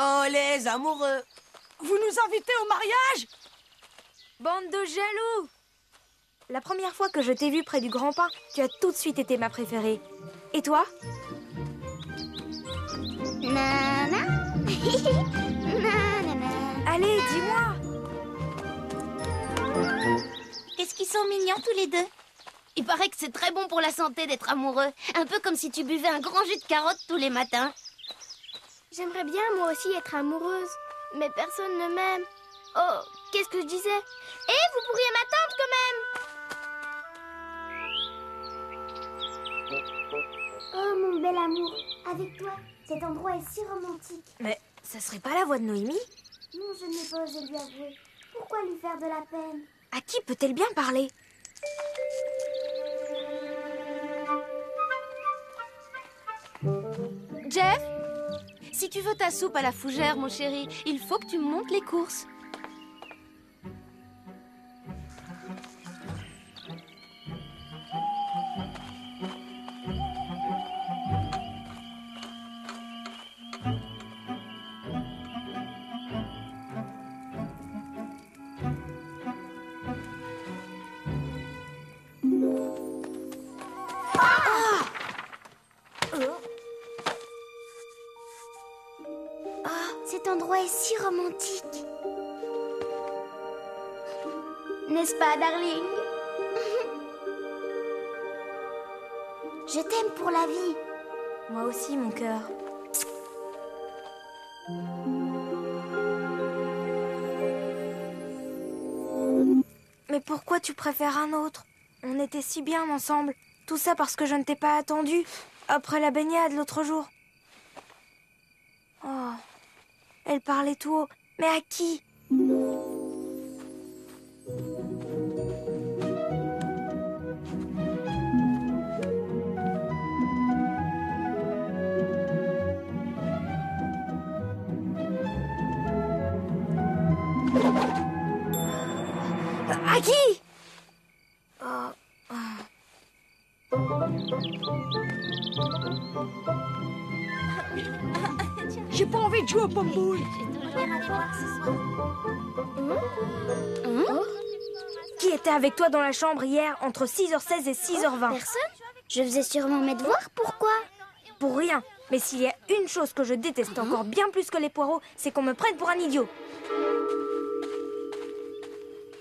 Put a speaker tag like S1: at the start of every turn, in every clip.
S1: Oh, les amoureux!
S2: Vous nous invitez au mariage?
S3: Bande de jaloux! La première fois que je t'ai vu près du grand pin, tu as tout de suite été ma préférée. Et toi?
S4: Nana. Nanana.
S3: Allez, dis-moi!
S4: Qu'est-ce qu'ils sont mignons tous les deux. Il paraît que c'est très bon pour la santé d'être amoureux. Un peu comme si tu buvais un grand jus de carotte tous les matins.
S5: J'aimerais bien moi aussi être amoureuse, mais personne ne m'aime. Oh, qu'est-ce que je disais? Eh, vous pourriez m'attendre quand même!
S6: Oh mon bel amour, avec toi, cet endroit est si romantique.
S3: Mais ça serait pas la voix de Noémie?
S6: Non, je n'ai pas osé lui avouer. Pourquoi lui faire de la peine?
S3: À qui peut-elle bien parler?
S4: Jeff, si tu veux ta soupe à la fougère, mon chéri, il faut que tu me montes les courses.
S6: Cet endroit est si romantique. N'est-ce pas, darling? Je t'aime pour la vie.
S3: Moi aussi, mon cœur. Mais pourquoi tu préfères un autre? On était si bien ensemble. Tout ça parce que je ne t'ai pas attendu après la baignade l'autre jour. Oh, elle parlait tout haut. Mais à qui? À qui?
S2: J'ai pas envie de jouer au pomboule.
S3: Qui était avec toi dans la chambre hier entre 6h16 et 6h20?
S6: Personne? Je faisais sûrement mes devoirs, pourquoi?
S3: Pour rien. Mais s'il y a une chose que je déteste encore bien plus que les poireaux, c'est qu'on me prenne pour un idiot.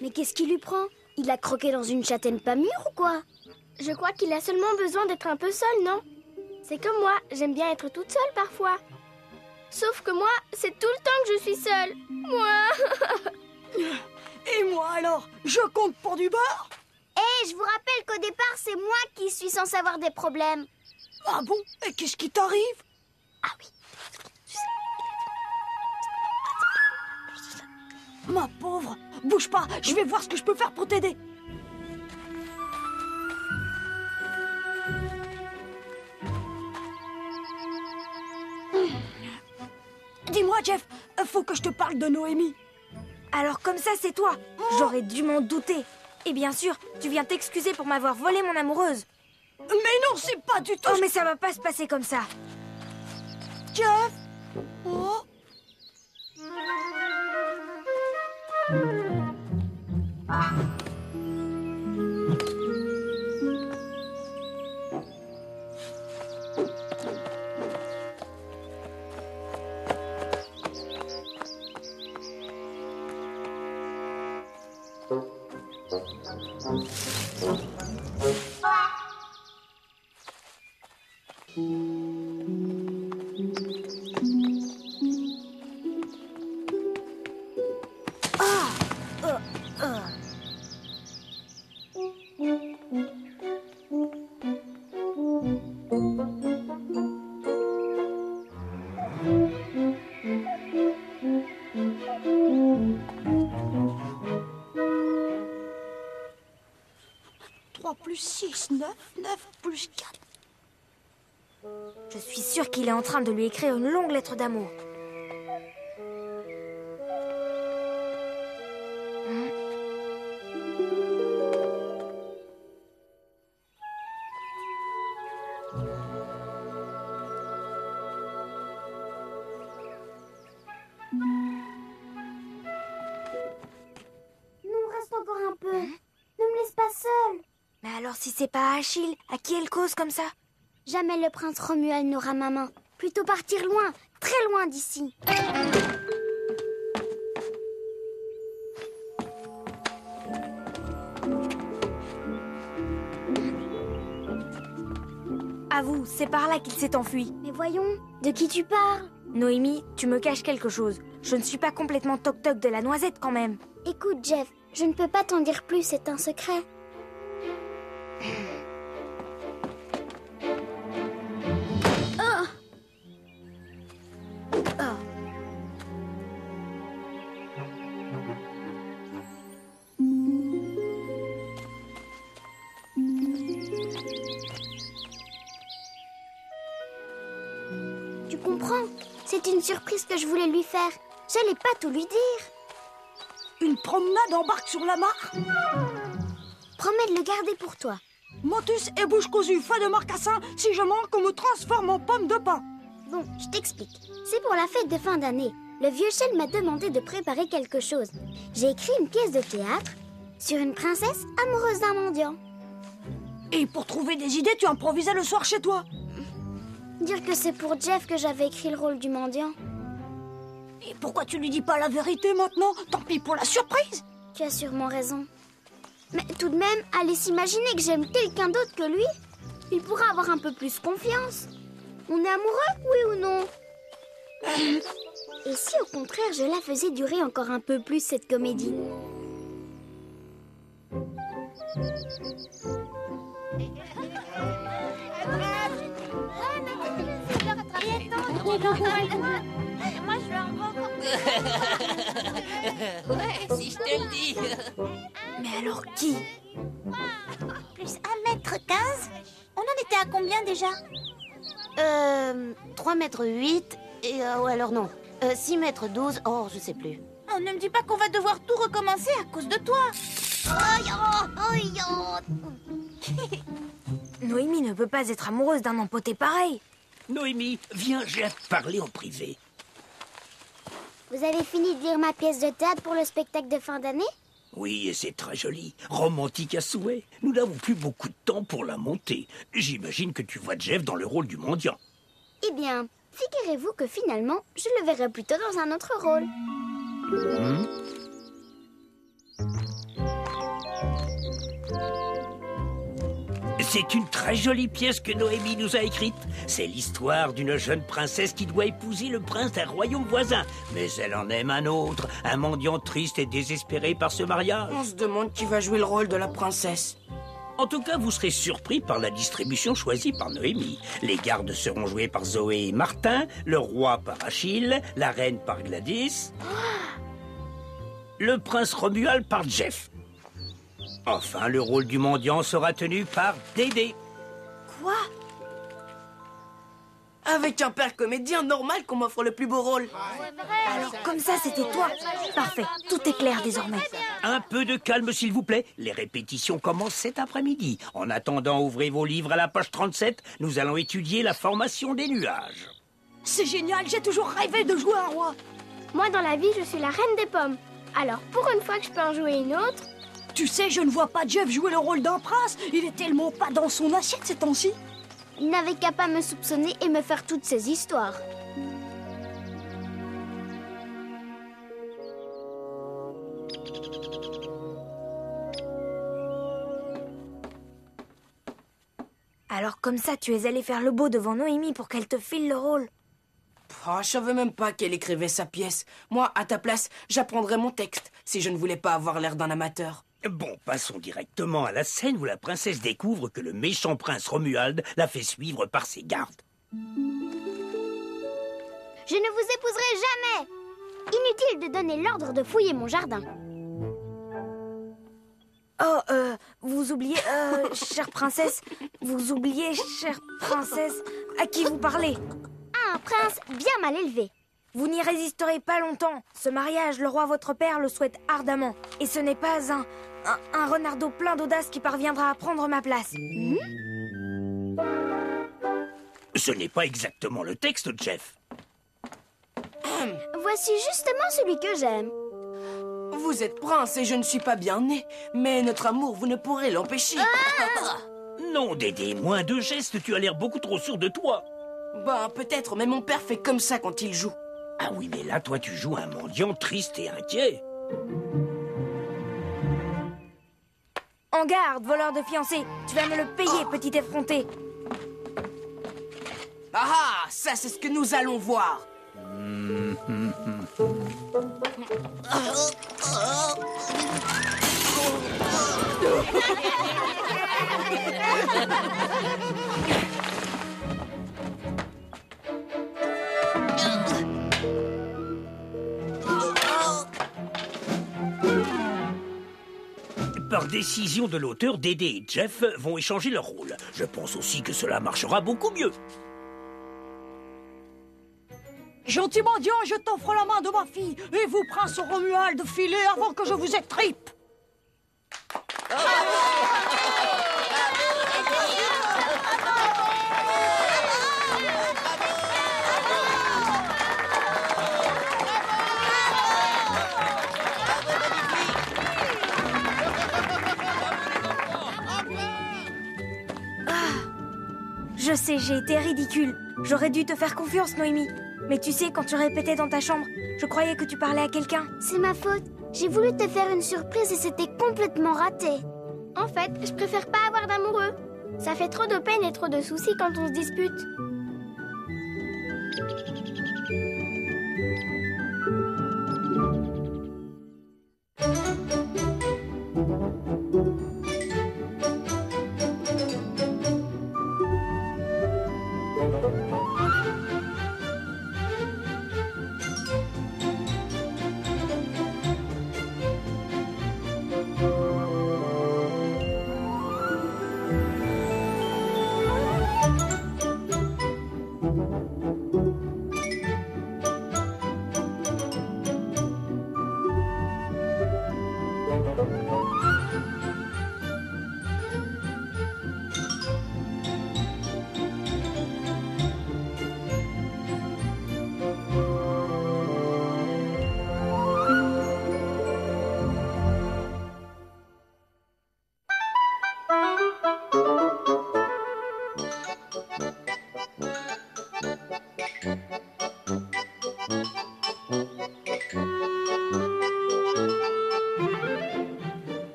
S6: Mais qu'est-ce qui lui prend? Il a croqué dans une châtaigne pas mûre ou quoi?
S5: Je crois qu'il a seulement besoin d'être un peu seul, non? C'est comme moi, j'aime bien être toute seule parfois. Sauf que moi, c'est tout le temps que je suis seule. Moi.
S2: Et moi alors, je compte pour du beurre?
S6: Eh, je vous rappelle qu'au départ, c'est moi qui suis censée avoir des problèmes.
S2: Ah bon? Et qu'est-ce qui t'arrive?
S6: Ah oui.
S2: Ma pauvre, bouge pas, je vais voir ce que je peux faire pour t'aider. Dis-moi, Jeff, faut que je te parle de Noémie.
S3: Alors comme ça, c'est toi. J'aurais dû m'en douter. Et bien sûr, tu viens t'excuser pour m'avoir volé mon amoureuse.
S2: Mais non, c'est pas du tout...
S3: Oh, mais ça va pas se passer comme ça.
S2: Jeff. Oh. Plus 6, 9, 9 plus 4,
S3: Je suis sûre qu'il est en train de lui écrire une longue lettre d'amour.
S6: Non, reste encore un peu. Ne me laisse pas seule.
S3: Mais alors si c'est pas Achille, à qui elle cause comme ça?
S5: Jamais le prince Romuald n'aura maman. Plutôt partir loin, très loin d'ici.
S3: Avoue, c'est par là qu'il s'est enfui.
S5: Mais voyons, de qui tu parles?
S3: Noémie, tu me caches quelque chose. Je ne suis pas complètement toc-toc de la noisette quand même.
S5: Écoute, Jeff, je ne peux pas t'en dire plus, c'est un secret. Tu comprends? C'est une surprise que je voulais lui faire. J'allais pas tout lui dire.
S2: Une promenade en barque sur la mare?
S5: Promets de le garder pour toi.
S2: Motus et bouche cousue, fait de marcassin. Si je manque, on me transforme en pomme de pain.
S5: Bon, je t'explique. C'est pour la fête de fin d'année. Le vieux Shell m'a demandé de préparer quelque chose. J'ai écrit une pièce de théâtre sur une princesse amoureuse d'un mendiant.
S2: Et pour trouver des idées, tu improvisais le soir chez toi.
S5: Dire que c'est pour Jeff que j'avais écrit le rôle du mendiant.
S2: Et pourquoi tu lui dis pas la vérité maintenant? Tant pis pour la surprise.
S5: Tu as sûrement raison. Mais tout de même, aller s'imaginer que j'aime quelqu'un d'autre que lui, il pourra avoir un peu plus confiance. On est amoureux, oui ou non? Et si au contraire, je la faisais durer encore un peu plus, cette comédie?
S4: Moi, je veux un gros...
S1: Ouais, si je te le dis.
S3: Mais alors qui?
S4: Plus 1m15. On en était à combien déjà 3m8 et... ou alors non. 6m12, oh, je sais plus. Oh, ne me dis pas qu'on va devoir tout recommencer à cause de toi.
S3: Noémie ne peut pas être amoureuse d'un empoté pareil.
S7: Noémie, viens, j'ai à te parler en privé.
S5: Vous avez fini de lire ma pièce de théâtre pour le spectacle de fin d'année?
S7: Oui, et c'est très joli, romantique à souhait. Nous n'avons plus beaucoup de temps pour la monter. J'imagine que tu vois Jeff dans le rôle du mendiant.
S5: Eh bien, figurez-vous que finalement, je le verrai plutôt dans un autre rôle.
S7: C'est une très jolie pièce que Noémie nous a écrite. C'est l'histoire d'une jeune princesse qui doit épouser le prince d'un royaume voisin. Mais elle en aime un autre, un mendiant triste et désespéré par ce mariage.
S1: On se demande qui va jouer le rôle de la princesse.
S7: En tout cas, vous serez surpris par la distribution choisie par Noémie. Les gardes seront joués par Zoé et Martin, le roi par Achille, la reine par Gladys, le prince Romuald par Jeff. Enfin, le rôle du mendiant sera tenu par Dédé.
S3: Quoi?
S1: Avec un père comédien, normal qu'on m'offre le plus beau rôle.
S3: Alors comme ça, c'était toi. Parfait, tout est clair désormais.
S7: Un peu de calme, s'il vous plaît. Les répétitions commencent cet après-midi. En attendant, ouvrez vos livres à la page 37. Nous allons étudier la formation des nuages.
S2: C'est génial, j'ai toujours rêvé de jouer un roi.
S5: Moi, dans la vie, je suis la reine des pommes. Alors, pour une fois que je peux en jouer une autre...
S2: Tu sais, je ne vois pas Jeff jouer le rôle d'un prince. Il est tellement pas dans son assiette ces temps-ci.
S5: Il n'avait qu'à pas me soupçonner et me faire toutes ces histoires.
S3: Alors comme ça, tu es allé faire le beau devant Noémie pour qu'elle te file le rôle.
S1: Oh, je savais même pas qu'elle écrivait sa pièce. Moi, à ta place, j'apprendrais mon texte si je ne voulais pas avoir l'air d'un amateur.
S7: Bon, passons directement à la scène où la princesse découvre que le méchant prince Romuald la fait suivre par ses gardes.
S5: Je ne vous épouserai jamais. Inutile de donner l'ordre de fouiller mon jardin.
S3: Oh, vous oubliez, chère princesse, vous oubliez, chère princesse, à qui vous parlez?
S5: Un prince bien mal élevé.
S3: Vous n'y résisterez pas longtemps. Ce mariage, le roi votre père le souhaite ardemment. Et ce n'est pas un renardeau plein d'audace qui parviendra à prendre ma place.
S7: Ce n'est pas exactement le texte, Jeff.
S5: Voici justement celui que j'aime.
S1: Vous êtes prince et je ne suis pas bien né. Mais notre amour, vous ne pourrez l'empêcher.
S7: Non, Dédé, moins de gestes, tu as l'air beaucoup trop sûr de toi.
S1: Ben, peut-être, mais mon père fait comme ça quand il joue.
S7: Ah oui, mais là, toi, tu joues un mendiant triste et inquiet.
S3: En garde, voleur de fiancés. Tu vas me le payer, petit effronté.
S1: Ah ah, ça c'est ce que nous allons voir.
S7: Par décision de l'auteur, Dédé et Jeff vont échanger leur rôle. Je pense aussi que cela marchera beaucoup mieux.
S2: Gentil mendiant, je t'offre la main de ma fille. Et vous, prince Romuald, filez avant que je vous étripe.
S3: Je sais, j'ai été ridicule. J'aurais dû te faire confiance, Noémie. Mais tu sais, quand tu répétais dans ta chambre, je croyais que tu parlais à quelqu'un.
S5: C'est ma faute. J'ai voulu te faire une surprise et c'était complètement raté. En fait, je préfère pas avoir d'amoureux. Ça fait trop de peine et trop de soucis quand on se dispute.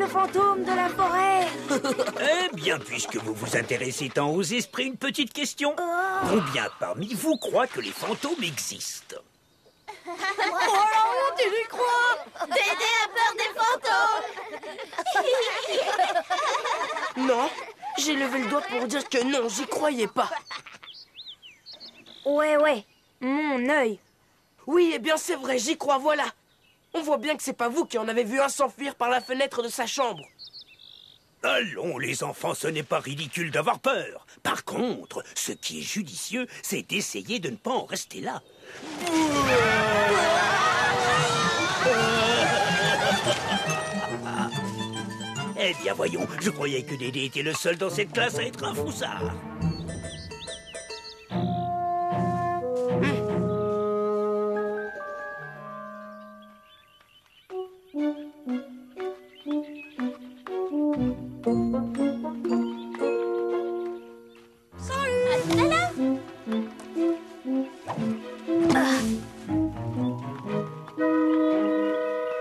S3: Fantôme de la forêt.
S7: Eh bien, puisque vous vous intéressez tant aux esprits, une petite question. Combien parmi vous croient que les fantômes existent?
S2: Oh la honte, il y croit.
S4: Dédé a peur des fantômes.
S1: Non, j'ai levé le doigt pour dire que non, j'y croyais pas.
S3: Ouais, mon œil.
S1: Oui, eh bien c'est vrai, j'y crois, voilà. On voit bien que c'est pas vous qui en avez vu un s'enfuir par la fenêtre de sa chambre.
S7: Allons, les enfants, ce n'est pas ridicule d'avoir peur. Par contre, ce qui est judicieux, c'est d'essayer de ne pas en rester là. Eh bien, voyons, je croyais que Dédé était le seul dans cette classe à être un foussard.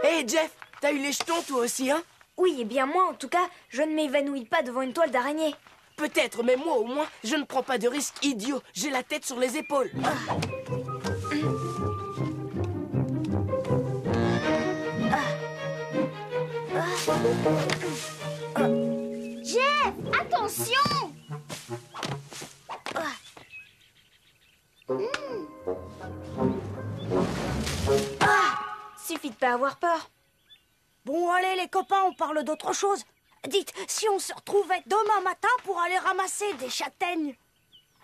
S1: Hé, Jeff, t'as eu les jetons toi aussi, hein?
S3: Oui, eh bien moi, en tout cas, je ne m'évanouis pas devant une toile d'araignée.
S1: Peut-être, mais moi au moins, je ne prends pas de risques idiots. J'ai la tête sur les épaules.
S5: Jeff, Attention!
S3: Suffit de pas avoir peur.
S2: Bon, allez, les copains, on parle d'autre chose. Dites, si on se retrouvait demain matin pour aller ramasser des châtaignes.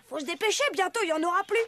S2: Faut se dépêcher, bientôt il y en aura plus.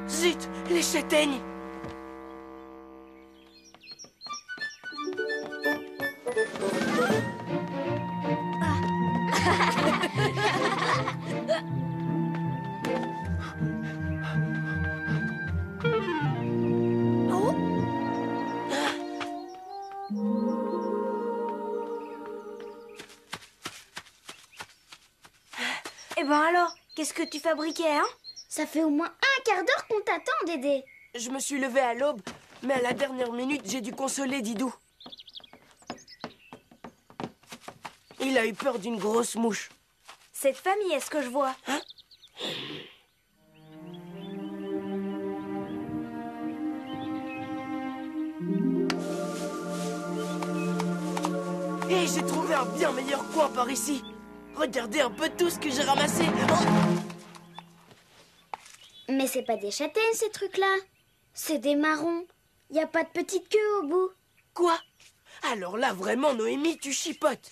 S1: Zut, les châtaignes!
S3: Eh ben alors, qu'est-ce que tu fabriquais, hein?
S5: Ça fait au moins un quart d'heure qu'on t'attend, Dédé.
S1: Je me suis levé à l'aube, mais à la dernière minute, j'ai dû consoler Didou. Il a eu peur d'une grosse mouche.
S3: Cette famille, est-ce que je vois?
S1: Et j'ai trouvé un bien meilleur coin par ici. Regardez un peu tout ce que j'ai ramassé. Oh,
S5: Mais c'est pas des châtaignes, ces trucs-là. C'est des marrons. Y a pas de petite queue au bout.
S1: quoi? Alors là, vraiment, Noémie, tu chipotes.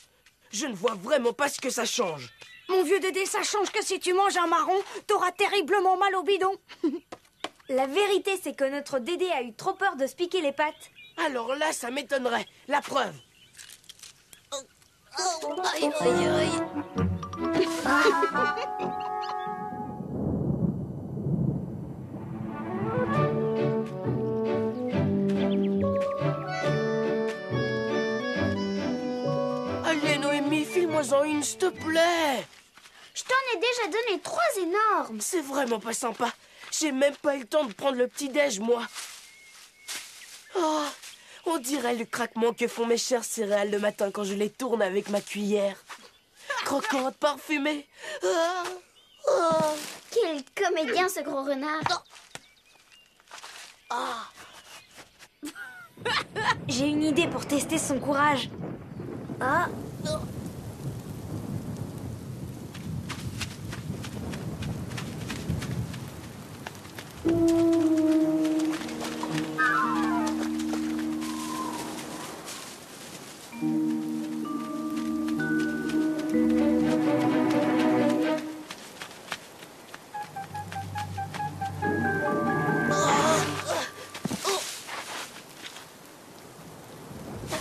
S1: Je ne vois vraiment pas ce que ça change.
S2: Mon vieux Dédé, ça change que si tu manges un marron, t'auras terriblement mal au bidon.
S3: La vérité, c'est que notre Dédé a eu trop peur de se piquer les pattes.
S1: Alors là, ça m'étonnerait. La preuve. Aïe, aïe, aïe. Allez, Noémie, file-moi-en une, s'il te plaît.
S5: Je t'en ai déjà donné 3 énormes.
S1: C'est vraiment pas sympa. J'ai même pas eu le temps de prendre le petit-déj, moi. Oh, on dirait le craquement que font mes chères céréales le matin quand je les tourne avec ma cuillère. Croquante, parfumée. Ah, ah.
S5: Quel comédien, ce gros renard.
S3: J'ai une idée pour tester son courage. Ah,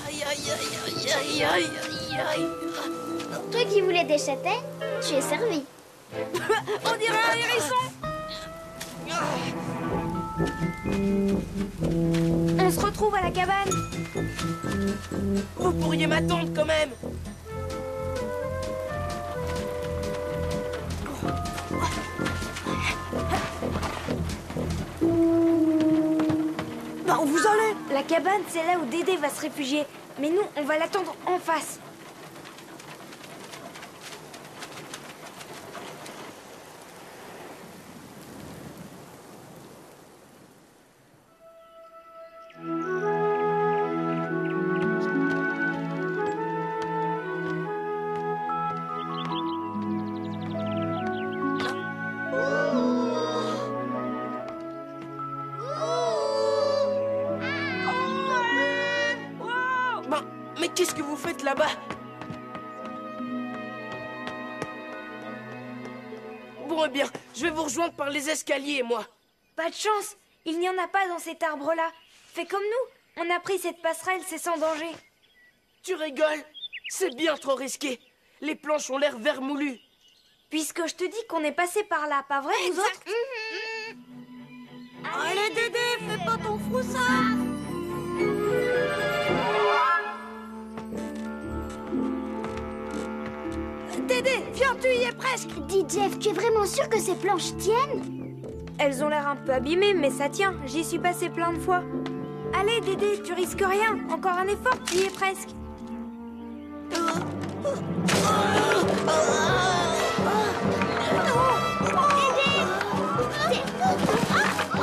S1: Aïe, aïe, aïe, aïe, aïe, aïe, aïe, aïe.
S5: Toi qui voulais des châtaignes, tu es servi.
S2: On dirait un hérisson.
S3: on se retrouve à la cabane.
S1: Vous pourriez m'attendre quand même.
S2: Bah, où vous allez?
S3: La cabane, c'est là où Dédé va se réfugier. Mais nous, on va l'attendre en face.
S1: Ben, mais qu'est-ce que vous faites là-bas? Bon, eh bien, je vais vous rejoindre par les escaliers, moi.
S3: Pas de chance, il n'y en a pas dans cet arbre-là. Fais comme nous, on a pris cette passerelle, c'est sans danger.
S1: Tu rigoles? C'est bien trop risqué. Les planches ont l'air vermoulues.
S3: Puisque je te dis qu'on est passé par là, pas vrai, vous autres?
S2: Allez, Dédé, fais pas ton froussard. Dédé, viens, tu y es presque.
S6: Dis Jeff, tu es vraiment sûr que ces planches tiennent?
S3: Elles ont l'air un peu abîmées, mais ça tient. J'y suis passé plein de fois. Allez, Dédé, tu risques rien. Encore un effort, tu y es presque.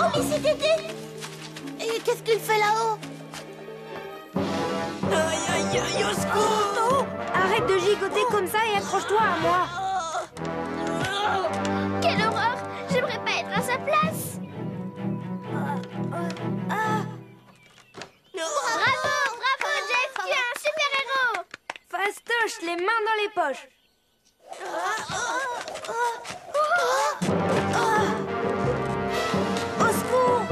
S4: Oh, mais c'est Dédé! Et qu'est-ce qu'il fait là-haut?
S1: Aïe, aïe, aïe, au secours!
S3: Arrête de gigoter comme ça et accroche-toi à moi.
S5: Quelle horreur! J'aimerais pas être à sa place. Bravo, bravo, Jeff, tu es un super-héros.
S3: Fastoche, les mains dans les poches. Au secours!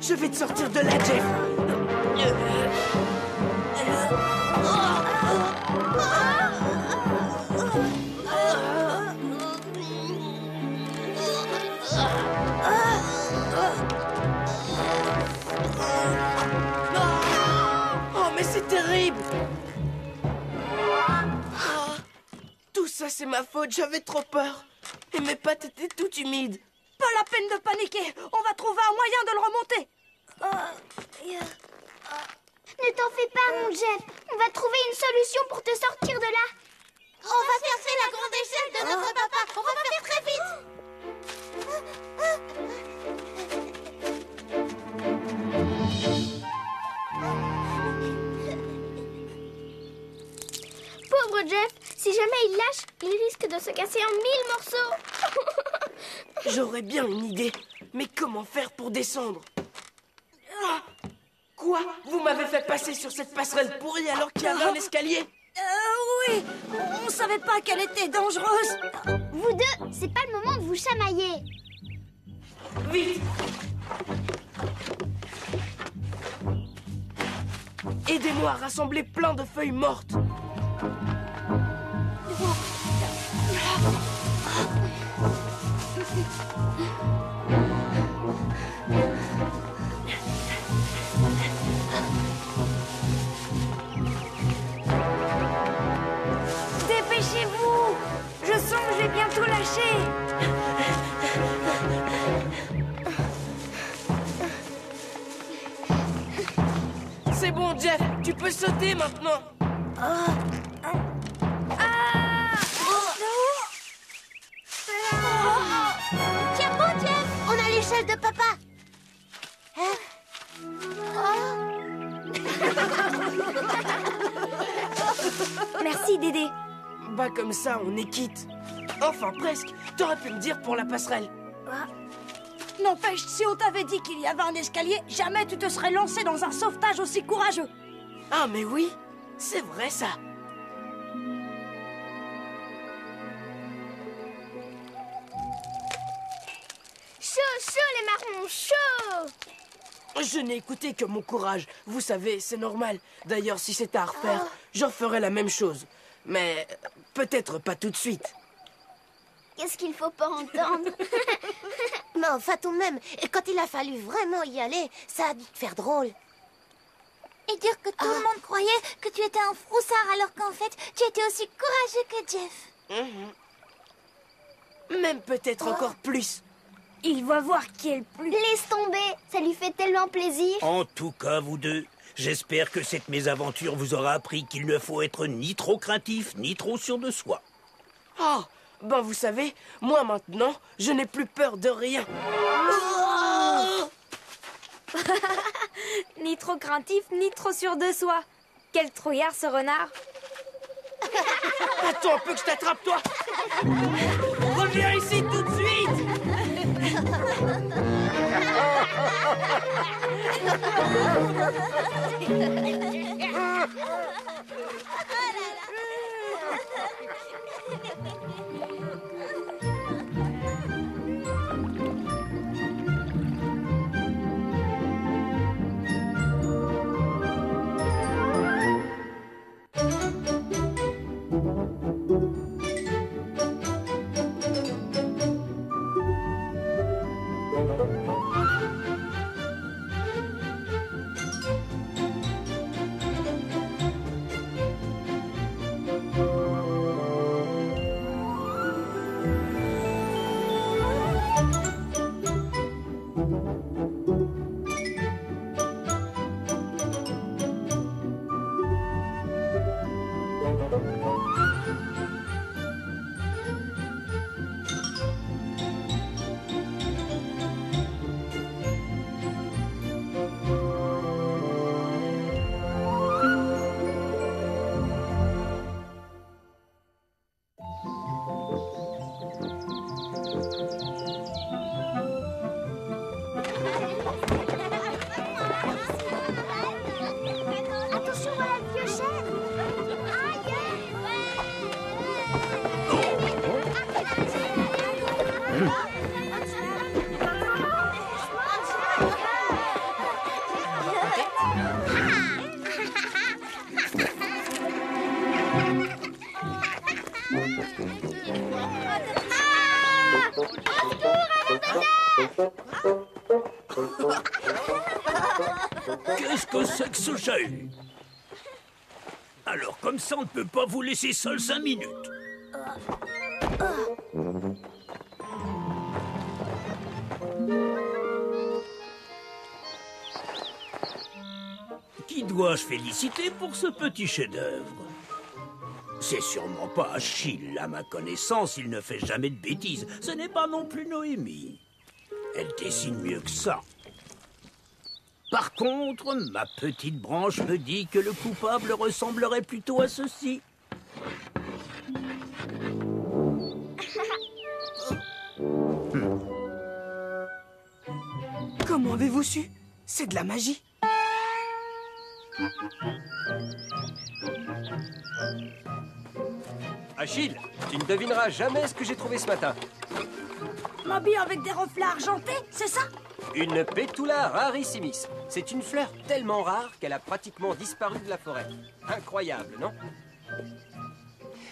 S1: Je vais te sortir de là, Jeff. Oh, mais c'est terrible. Tout ça, c'est ma faute. J'avais trop peur. Et mes pattes étaient toutes humides.
S2: Pas la peine de paniquer. On va trouver un moyen de le remonter.
S6: Ne t'en fais pas, mon Jeff. On va trouver une solution pour te sortir de là.
S4: On va chercher la grande échelle de notre papa. On va faire très vite.
S5: Pauvre Jeff, si jamais il lâche, il risque de se casser en 1000 morceaux.
S1: J'aurais bien une idée. Mais comment faire pour descendre? Ah! Quoi? Vous m'avez fait passer sur cette passerelle pourrie alors qu'il y avait un escalier?
S2: Oui, on savait pas qu'elle était dangereuse.
S6: Vous deux, c'est pas le moment de vous chamailler.
S1: Vite! Aidez-moi à rassembler plein de feuilles mortes.
S3: Dépêchez-vous! Je sens que je vais bientôt lâcher.
S1: C'est bon, Jeff, tu peux sauter maintenant.
S4: Tiens bon, Jeff. On a l'échelle de papa.
S3: Merci, Dédé.
S1: Bah comme ça, on est quitte. Enfin, presque. T'aurais pu me dire pour la passerelle.
S2: N'empêche, si on t'avait dit qu'il y avait un escalier, jamais tu te serais lancé dans un sauvetage aussi courageux.
S1: Ah, mais oui, c'est vrai ça.
S5: Chaud, chaud, les marrons, chaud.
S1: Je n'ai écouté que mon courage. Vous savez, c'est normal. D'ailleurs, si c'était à refaire, j'en ferais la même chose. Mais peut-être pas tout de suite.
S5: Qu'est-ce qu'il faut pas entendre?
S4: Mais enfin, tout de même, et quand il a fallu vraiment y aller, ça a dû te faire drôle. Et dire que tout le monde croyait que tu étais un froussard alors qu'en fait, tu étais aussi courageux que Jeff.
S1: Même peut-être encore plus.
S3: Il va voir qui est le plus...
S5: Laisse tomber, ça lui fait tellement plaisir.
S7: En tout cas, vous deux, j'espère que cette mésaventure vous aura appris qu'il ne faut être ni trop craintif, ni trop sûr de soi.
S1: Oh, ben vous savez, moi maintenant, je n'ai plus peur de rien.
S3: Ni trop craintif, ni trop sûr de soi. Quel trouillard, ce renard.
S1: Attends un peu que je t'attrape, toi. Reviens ici tout de suite.
S7: Qu'est-ce que c'est que ce chahut? Alors, comme ça, on ne peut pas vous laisser seul 5 minutes. Qui dois-je féliciter pour ce petit chef-d'œuvre? C'est sûrement pas Achille. À ma connaissance, il ne fait jamais de bêtises. Ce n'est pas non plus Noémie. Elle dessine mieux que ça. Par contre, ma petite branche me dit que le coupable ressemblerait plutôt à ceci.
S1: Comment avez-vous su? C'est de la magie.
S8: Achille, tu ne devineras jamais ce que j'ai trouvé ce matin.
S2: M'habille avec des reflets argentés, c'est ça?
S8: Une Petula rarissimis. C'est une fleur tellement rare qu'elle a pratiquement disparu de la forêt. Incroyable, non?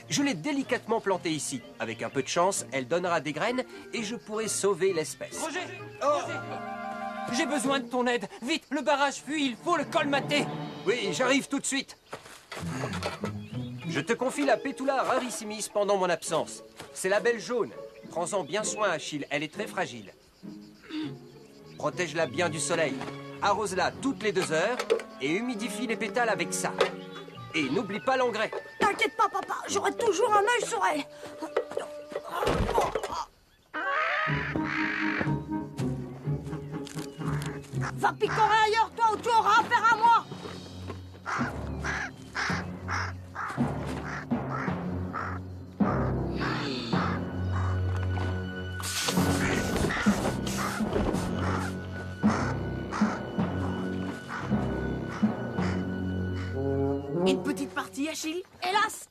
S8: Je l'ai délicatement plantée ici. Avec un peu de chance, elle donnera des graines et je pourrai sauver l'espèce.
S9: Roger! Roger! J'ai besoin de ton aide. Vite, le barrage fuit, il faut le colmater.
S8: Oui, j'arrive tout de suite. Je te confie la Petula rarissimis pendant mon absence. C'est la belle jaune. Prends-en bien soin, Achille, elle est très fragile. Protège-la bien du soleil. Arrose-la toutes les 2 heures et humidifie les pétales avec ça. Et n'oublie pas l'engrais.
S2: T'inquiète pas, papa, j'aurai toujours un œil sur elle. Va picorer ailleurs, toi, ou tu auras affaire à moi.
S1: Une petite partie, Achille?
S2: Hélas,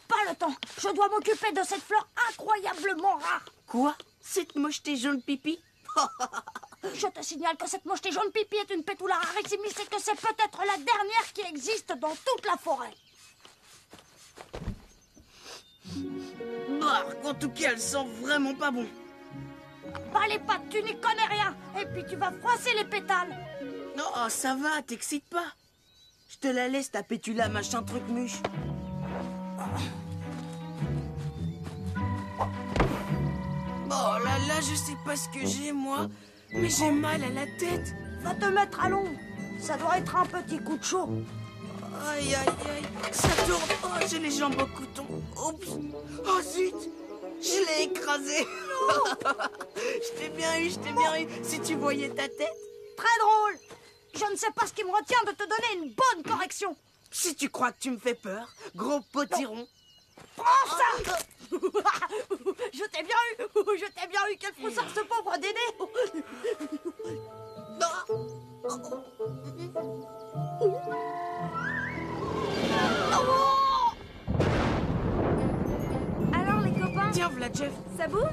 S2: pas le temps. Je dois m'occuper de cette fleur incroyablement rare.
S1: Quoi? Cette mocheté jaune pipi?
S2: Je te signale que cette mocheté jaune pipi est une Petula rarissimis et que c'est peut-être la dernière qui existe dans toute la forêt.
S1: Bah, en tout cas, elle sent vraiment pas bon.
S2: Pas les pattes, tu n'y connais rien. Et puis tu vas froisser les pétales.
S1: Oh, ça va, t'excite pas. Je te la laisse, ta pétula, machin truc muche. Oh là là, je sais pas ce que j'ai, moi. Mais j'ai mal à la tête.
S2: Va te mettre à l'ombre. Ça doit être un petit coup de chaud.
S1: Aïe, aïe, aïe. Ça tourne. Oh, j'ai les jambes au coton. Oups. Oh, zut. Je l'ai écrasé. Je t'ai bien eu, je t'ai bien eu. Si tu voyais ta tête.
S2: Très drôle. Je ne sais pas ce qui me retient de te donner une bonne correction.
S1: Si tu crois que tu me fais peur, gros potiron.
S2: Prends ça. Je t'ai bien eu. Je t'ai bien eu. Quel froussard ce pauvre Dédé.
S3: Alors les copains,
S1: Tiens, voilà Jeff.
S3: ça boum?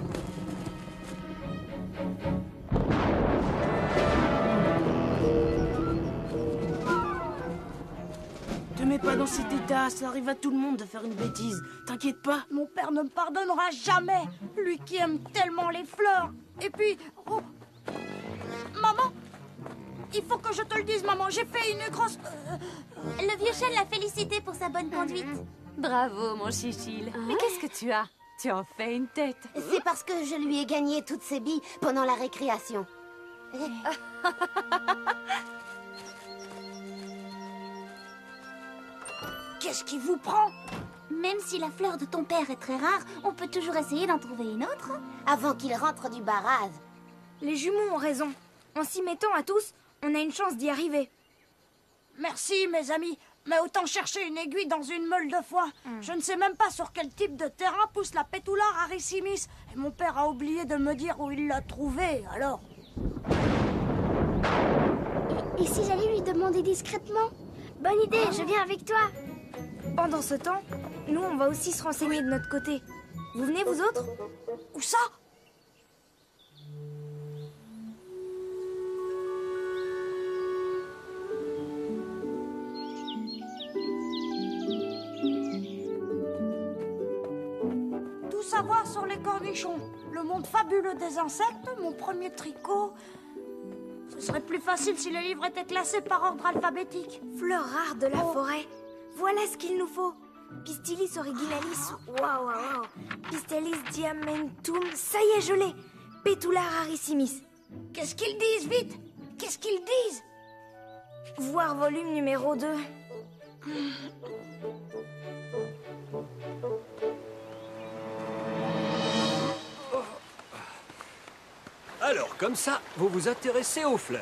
S1: Te mets pas dans cet état, ça arrive à tout le monde de faire une bêtise. T'inquiète pas.
S2: Mon père ne me pardonnera jamais. Lui qui aime tellement les fleurs. Et puis... oh, maman, il faut que je te le dise, maman. J'ai fait une grosse...
S4: Le vieux chêne l'a félicité pour sa bonne conduite.
S10: Bravo, mon chichil. Mais qu'est-ce que tu as? Tu en fais une tête.
S4: C'est parce que je lui ai gagné toutes ses billes pendant la récréation.
S2: Qu'est-ce qui vous prend?
S4: Même si la fleur de ton père est très rare, on peut toujours essayer d'en trouver une autre. Avant qu'il rentre du barrage.
S3: Les jumeaux ont raison. En s'y mettant à tous, on a une chance d'y arriver.
S2: Merci, mes amis. Mais autant chercher une aiguille dans une meule de foin. Je ne sais même pas sur quel type de terrain pousse la Petula rarissimis. Et mon père a oublié de me dire où il l'a trouvée, alors...
S5: Et si j'allais lui demander discrètement? Bonne idée, je viens avec toi.
S3: Pendant ce temps, nous, on va aussi se renseigner de notre côté. Vous venez, vous autres?
S2: Où ça? Tout savoir sur les cornichons, le monde fabuleux des insectes, mon premier tricot. Ce serait plus facile si les livres étaient classés par ordre alphabétique.
S3: Fleurs rares de la forêt. Voilà ce qu'il nous faut. Pistilis originalis. Waouh, waouh. Pistilis diamentum. Ça y est, je l'ai. Petula rarissimis.
S2: Qu'est-ce qu'ils disent, vite? Qu'est-ce qu'ils disent?
S3: Voir volume numéro 2.
S8: Alors, comme ça, vous vous intéressez aux fleurs.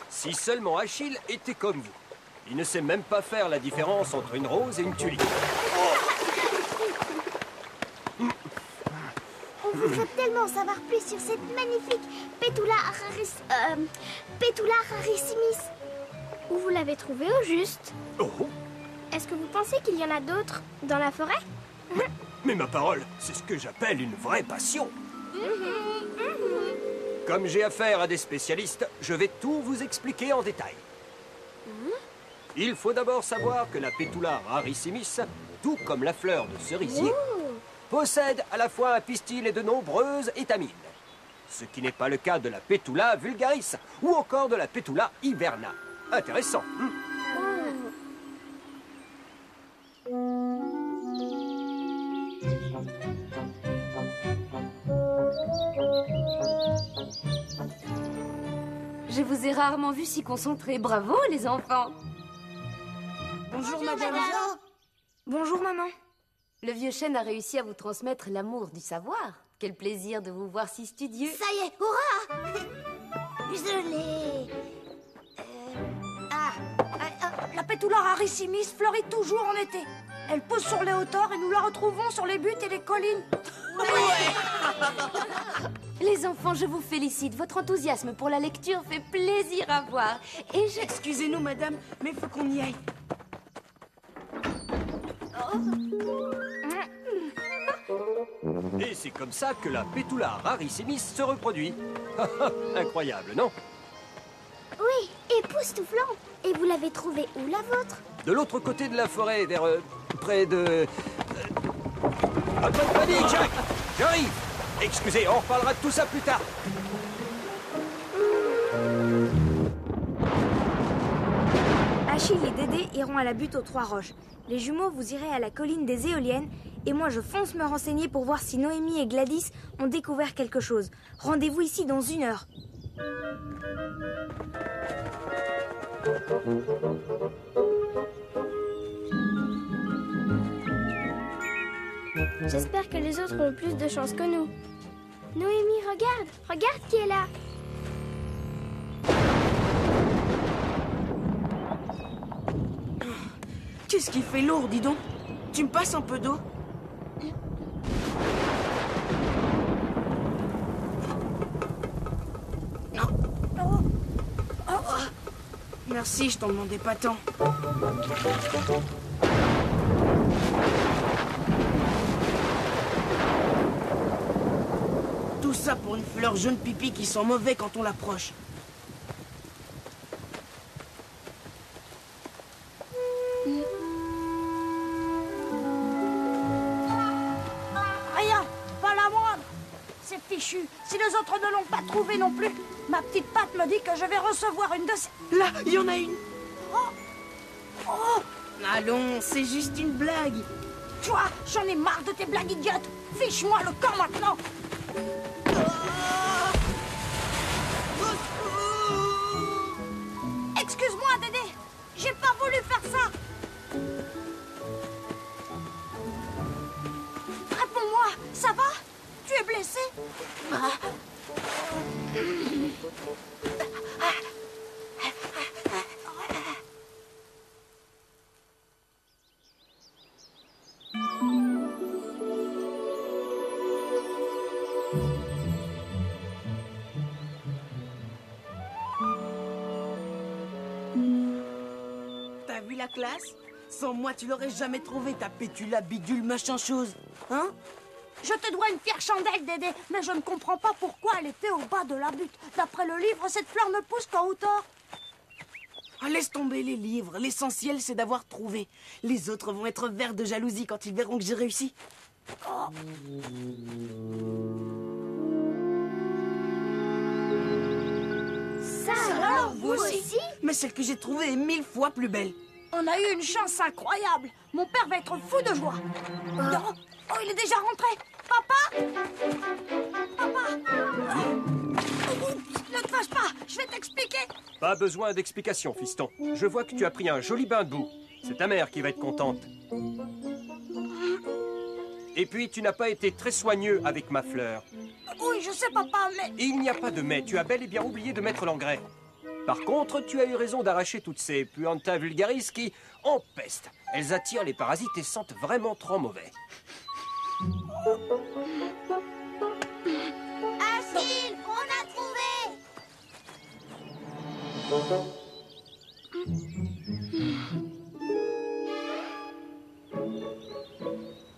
S8: Si seulement Achille était comme vous. Il ne sait même pas faire la différence entre une rose et une tulipe.
S6: On voudrait tellement en savoir plus sur cette magnifique Petula rarissimis.
S5: Où vous l'avez trouvé au juste?
S8: Oh,
S5: Est-ce que vous pensez qu'il y en a d'autres dans la forêt?
S8: mais ma parole, c'est ce que j'appelle une vraie passion. Comme j'ai affaire à des spécialistes, je vais tout vous expliquer en détail. Il faut d'abord savoir que la Petula rarissimis, tout comme la fleur de cerisier, possède à la fois un pistil et de nombreuses étamines. Ce qui n'est pas le cas de la Petula vulgaris ou encore de la Petula hiberna. Intéressant.
S10: Je vous ai rarement vu si concentrés. Bravo, les enfants.
S1: Bonjour, madame.
S3: Bonjour, maman.
S10: Le vieux chêne a réussi à vous transmettre l'amour du savoir. Quel plaisir de vous voir si studieux.
S4: Ça y est, hurrah! Je l'ai.
S2: La Petula rarissimis fleurit toujours en été. Elle pousse sur les hauteurs et nous la retrouvons sur les buttes et les collines.
S10: Les enfants, je vous félicite. Votre enthousiasme pour la lecture fait plaisir à voir. Et je...
S1: Excusez-nous, madame, mais il faut qu'on y aille.
S8: Et c'est comme ça que la Petula rarissimis se reproduit. Incroyable, non?
S6: Oui, époustouflant. Et vous l'avez trouvée où, la vôtre?
S8: De l'autre côté de la forêt, vers... près de... Pas de panique, Jack! J'arrive! Excusez, on reparlera de tout ça plus tard.
S3: Achille et Dédé iront à la butte aux Trois Roches. Les jumeaux, vous irez à la colline des Éoliennes. Et moi, je fonce me renseigner pour voir si Noémie et Gladys ont découvert quelque chose. Rendez-vous ici dans 1 heure.
S5: J'espère que les autres ont plus de chance que nous. Noémie, regarde! Regarde qui est là!
S1: Qu'est-ce qui fait lourd, dis donc? Tu me passes un peu d'eau? Merci, je t'en demandais pas tant. Tout ça pour une fleur jaune pipi qui sent mauvais quand on l'approche.
S2: Rien, pas la moindre. C'est fichu. Si les autres ne l'ont pas trouvé non plus, ma petite patte me dit que je vais recevoir une de ces...
S1: Là, il y en a une. Allons, c'est juste une blague.
S2: Toi, j'en ai marre de tes blagues idiotes. Fiche-moi le camp maintenant. Excuse-moi, Dédé. J'ai pas voulu faire ça. Réponds-moi, ça va? Tu es blessé?
S1: T'as vu la classe? Sans moi, tu l'aurais jamais trouvé, ta pétula bidule machin chose. Hein?
S2: Je te dois une fière chandelle, Dédé, mais je ne comprends pas pourquoi elle était au bas de la butte. D'après le livre, cette fleur ne pousse qu'en hauteur.
S1: Ah, laisse tomber les livres. L'essentiel, c'est d'avoir trouvé. Les autres vont être verts de jalousie quand ils verront que j'ai réussi.
S2: Ça alors, vous aussi?
S1: Mais celle que j'ai trouvée est 1000 fois plus belle.
S2: On a eu une chance incroyable. Mon père va être fou de joie. Non. Oh, il est déjà rentré. Papa? Ne te fâche pas, je vais t'expliquer.
S8: Pas besoin d'explication, fiston. Je vois que tu as pris un joli bain de boue. C'est ta mère qui va être contente. Et puis, tu n'as pas été très soigneux avec ma fleur.
S2: Oui, je sais, papa, mais...
S8: Et il n'y a pas de mais, tu as bel et bien oublié de mettre l'engrais. Par contre, tu as eu raison d'arracher toutes ces Puanta vulgaris qui empestent. Elles attirent les parasites et sentent vraiment trop mauvais.
S4: Achille, on a trouvé!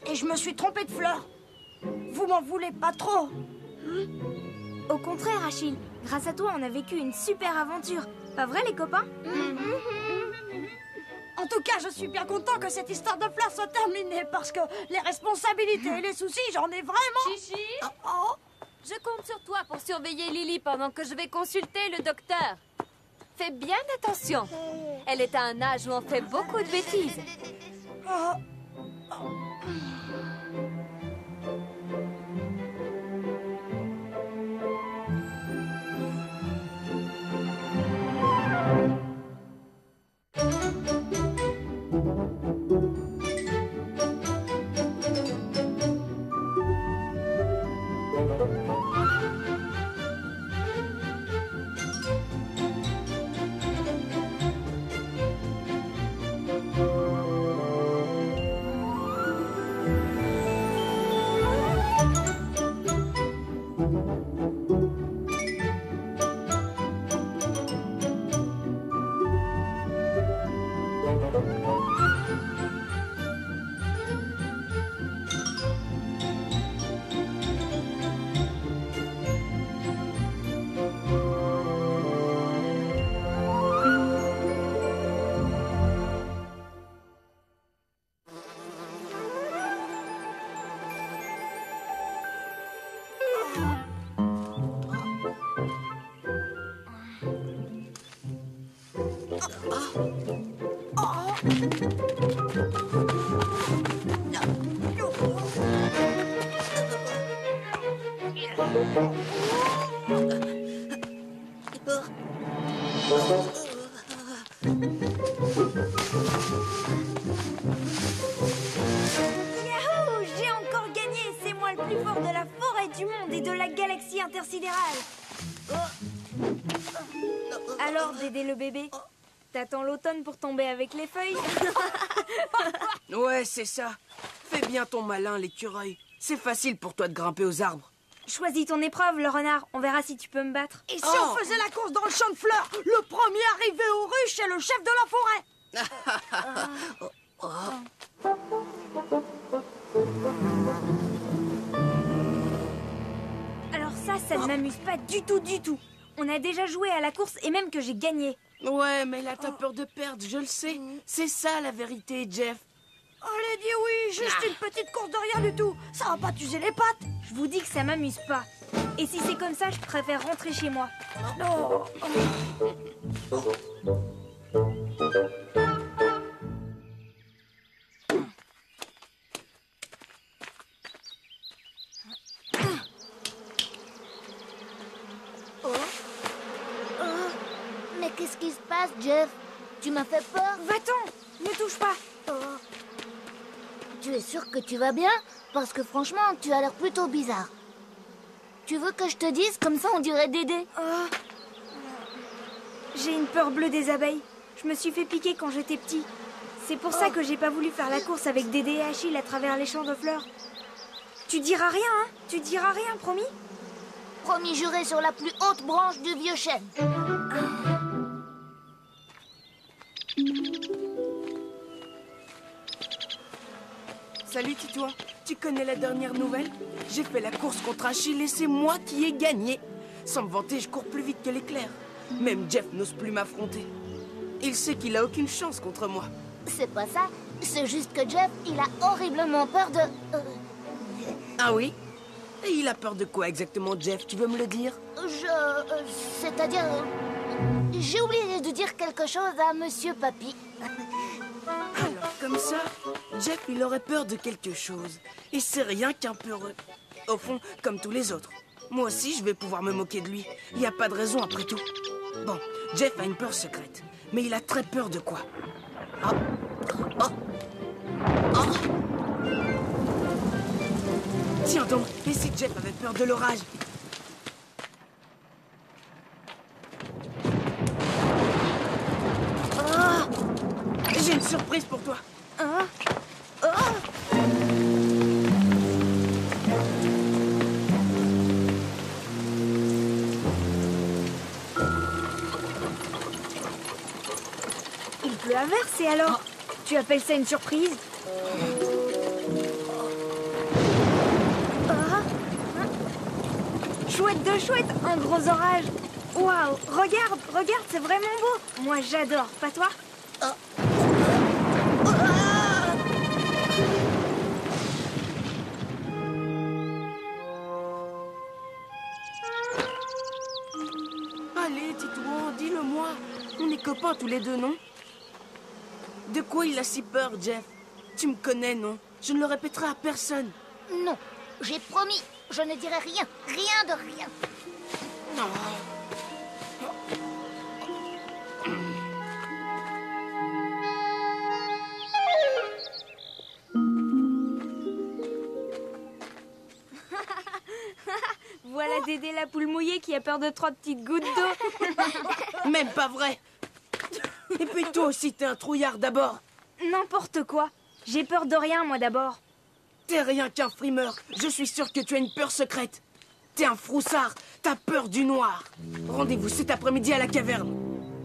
S2: Et je me suis trompée de fleur. Vous m'en voulez pas trop?
S3: Au contraire, Achille, grâce à toi, on a vécu une super aventure. Pas vrai, les copains?
S2: En tout cas, je suis bien content que cette histoire de fleurs soit terminée parce que les responsabilités et les soucis, j'en ai vraiment...
S10: Chichi,
S2: Oh,
S10: je compte sur toi pour surveiller Lily pendant que je vais consulter le docteur. Fais bien attention. Elle est à un âge où on fait beaucoup de bêtises.
S2: oh.
S3: Yahoo! J'ai encore gagné! C'est moi le plus fort de la forêt du monde et de la galaxie intersidérale! Alors, Dédé le bébé, t'attends l'automne pour tomber avec les feuilles?
S1: Ouais, c'est ça. Fais bien ton malin, l'écureuil. C'est facile pour toi de grimper aux arbres.
S3: Choisis ton épreuve, le renard. On verra si tu peux me battre.
S2: Et si on faisait la course dans le champ de fleurs? Le premier arrivé aux ruches est le chef de la forêt.
S3: Alors ça ne m'amuse pas du tout, du tout. On a déjà joué à la course et même que j'ai gagné.
S1: Ouais, mais là, t'as peur de perdre, je le sais. C'est ça, la vérité, Jeff.
S2: Allez, dis oui, juste une petite course de rien du tout. Ça va pas t'user les pattes.
S3: Je vous dis que ça m'amuse pas. Et si c'est comme ça, je préfère rentrer chez moi.
S2: Non.
S4: Mais qu'est-ce qui se passe, Jeff? Tu m'as fait peur.
S3: Va-t'en, ne touche pas.
S4: Tu es sûr que tu vas bien? Parce que franchement, tu as l'air plutôt bizarre. Tu veux que je te dise? Comme ça, on dirait Dédé.
S3: J'ai une peur bleue des abeilles. Je me suis fait piquer quand j'étais petit. C'est pour ça que j'ai pas voulu faire la course avec Dédé et Achille à travers les champs de fleurs. Tu diras rien, hein? Tu diras rien, promis?
S4: Promis juré sur la plus haute branche du vieux chêne.
S1: Salut, Titouan. Tu connais la dernière nouvelle? J'ai fait la course contre Achille et c'est moi qui ai gagné. Sans me vanter, je cours plus vite que l'éclair. Même Jeff n'ose plus m'affronter. Il sait qu'il a aucune chance contre moi.
S4: C'est pas ça. C'est juste que Jeff, il a horriblement peur
S1: Ah oui? Et il a peur de quoi exactement, Jeff? Tu veux me le dire?
S4: C'est-à-dire... j'ai oublié de dire quelque chose à Monsieur Papy.
S1: Alors, comme ça, Jeff, il aurait peur de quelque chose. Et c'est rien qu'un peureux. Au fond, comme tous les autres. Moi aussi, je vais pouvoir me moquer de lui. Il n'y a pas de raison après tout. Bon, Jeff a une peur secrète. Mais il a très peur de quoi? Ah. Oh. Oh. Tiens donc, et si Jeff avait peur de l'orage? Oh. J'ai une surprise pour toi. Oh. Oh.
S3: Il pleut à verser alors. Tu appelles ça une surprise? Chouette de chouette, un gros orage. Waouh, regarde, c'est vraiment beau. Moi j'adore, pas toi?
S1: Allez, Titouan, dis-le-moi. On est copains tous les deux, non? De quoi il a si peur, Jeff? Tu me connais, non? Je ne le répéterai à personne.
S4: Non, j'ai promis. Je ne dirai rien. Rien de rien.
S1: Non.
S3: Voilà Dédé la poule mouillée qui a peur de 3 petites gouttes d'eau.
S1: Même pas vrai. Et puis toi aussi, t'es un trouillard d'abord.
S3: N'importe quoi. J'ai peur de rien, moi d'abord.
S1: T'es rien qu'un frimeur. Je suis sûr que tu as une peur secrète. T'es un froussard. T'as peur du noir. Rendez-vous cet après-midi à la caverne.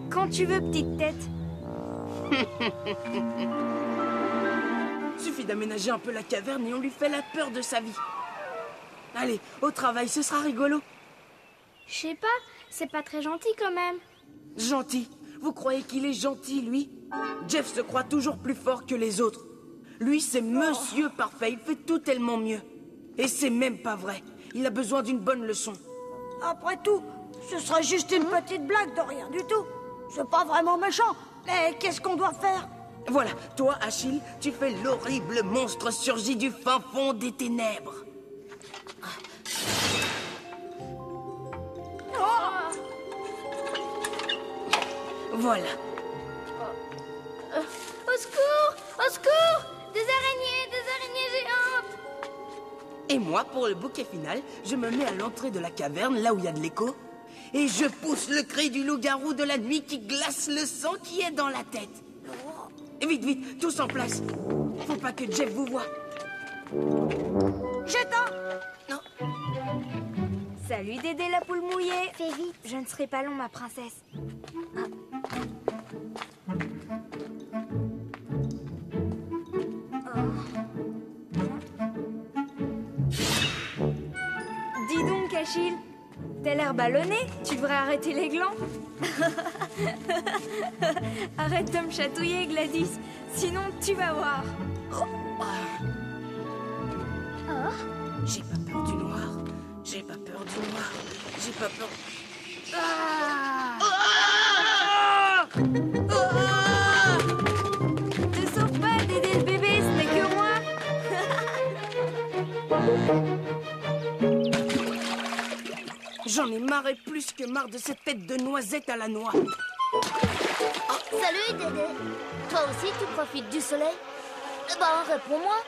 S3: Quand tu veux, petite tête.
S1: Suffit d'aménager un peu la caverne et on lui fait la peur de sa vie. Allez, au travail, ce sera rigolo.
S5: Je sais pas, c'est pas très gentil quand même.
S1: Gentil? Vous croyez qu'il est gentil, lui? Jeff se croit toujours plus fort que les autres. Lui, c'est Monsieur Parfait. Il fait tout tellement mieux. Et c'est même pas vrai. Il a besoin d'une bonne leçon.
S2: Après tout, ce serait juste une petite blague de rien du tout. C'est pas vraiment méchant. Mais qu'est-ce qu'on doit faire?
S1: Voilà, toi, Achille, tu fais l'horrible monstre surgi du fin fond des ténèbres. Voilà.
S5: Au secours! Au secours! Des araignées géantes!
S1: Et moi, pour le bouquet final, je me mets à l'entrée de la caverne, là où il y a de l'écho, et je pousse le cri du loup-garou de la nuit qui glace le sang qui est dans la tête. Et vite, vite, tous en place. Faut pas que Jeff vous voie.
S2: J'éteins!
S1: Non.
S3: Salut Dédé la poule mouillée.
S6: Fais vite.
S3: Je ne serai pas long, ma princesse. Dis donc, Achille, t'as l'air ballonné. Tu devrais arrêter les glands. Arrête de me chatouiller, Gladys. Sinon, tu vas voir.
S1: J'ai pas peur du noir. J'ai pas peur du noir. J'ai pas peur... Ah! Ah! Ah!
S3: Te sauve pas, Dédé le bébé, ce n'est que moi.
S1: J'en ai marre et plus que marre de cette tête de noisette à la noix.
S4: Salut, Dédé. Toi aussi, tu profites du soleil? Eh ben, réponds-moi.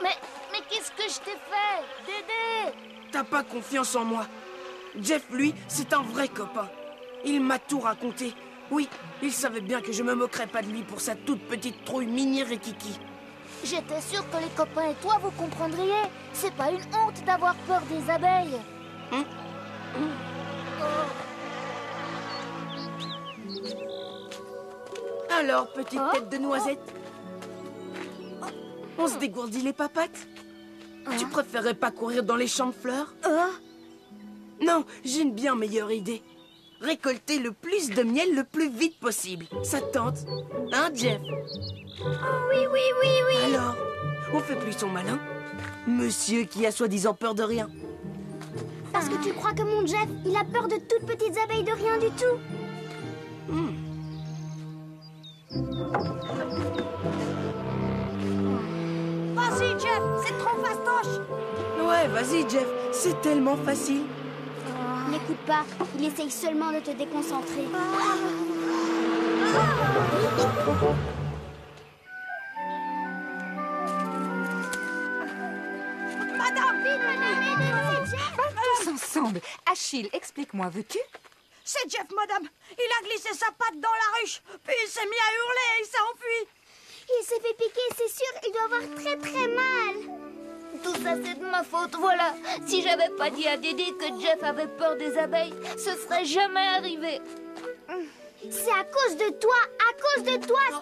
S4: Mais qu'est-ce que je t'ai fait, Dédé?
S1: T'as pas confiance en moi. Jeff, lui, c'est un vrai copain. Il m'a tout raconté. Oui, il savait bien que je me moquerais pas de lui pour sa toute petite trouille minière et kiki.
S4: J'étais sûre que les copains et toi, vous comprendriez. C'est pas une honte d'avoir peur des abeilles.
S1: Alors, petite tête de noisette, on se dégourdit les papates? Tu préférerais pas courir dans les champs de fleurs? Non, j'ai une bien meilleure idée. Récolter le plus de miel le plus vite possible. Ça te tente? Hein, Jeff?
S5: Oh oui.
S1: Alors, on fait plus son malin? Monsieur qui a soi-disant peur de rien.
S6: Parce que tu crois que mon Jeff, il a peur de toutes petites abeilles de rien du tout.
S2: Vas-y, Jeff, c'est trop fastoche.
S1: Ouais, vas-y, Jeff, c'est tellement facile.
S6: N'écoute pas, il essaye seulement de te déconcentrer.
S11: Tous ensemble. Achille, explique-moi, veux-tu?
S2: C'est Jeff, madame. Il a glissé sa patte dans la ruche, puis il s'est mis à hurler et il s'est enfui.
S6: Il s'est fait piquer, c'est sûr, il doit avoir très très mal.
S4: Tout ça, c'est de ma faute, voilà. Si j'avais pas dit à Dédé que Jeff avait peur des abeilles, ce serait jamais arrivé.
S6: C'est à cause de toi,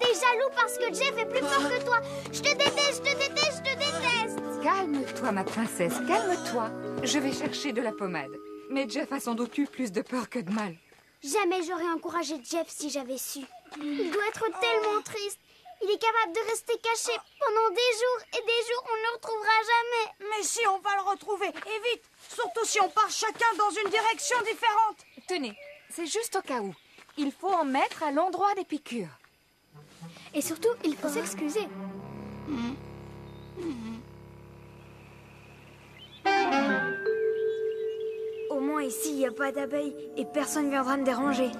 S6: T'es jaloux parce que Jeff est plus fort que toi. Je te déteste, je te déteste, je te déteste.
S11: Calme-toi, ma princesse, calme-toi. Je vais chercher de la pommade. Mais Jeff a sans doute eu plus de peur que de mal.
S6: Jamais j'aurais encouragé Jeff si j'avais su. Il doit être tellement triste. Il est capable de rester caché pendant des jours et des jours, on ne le retrouvera jamais.
S2: Mais si, on va le retrouver, et vite. Surtout si on part chacun dans une direction différente.
S11: Tenez, c'est juste au cas où. Il faut en mettre à l'endroit des piqûres.
S6: Et surtout, il faut s'excuser.
S3: Au moins ici, il n'y a pas d'abeilles et personne viendra me déranger.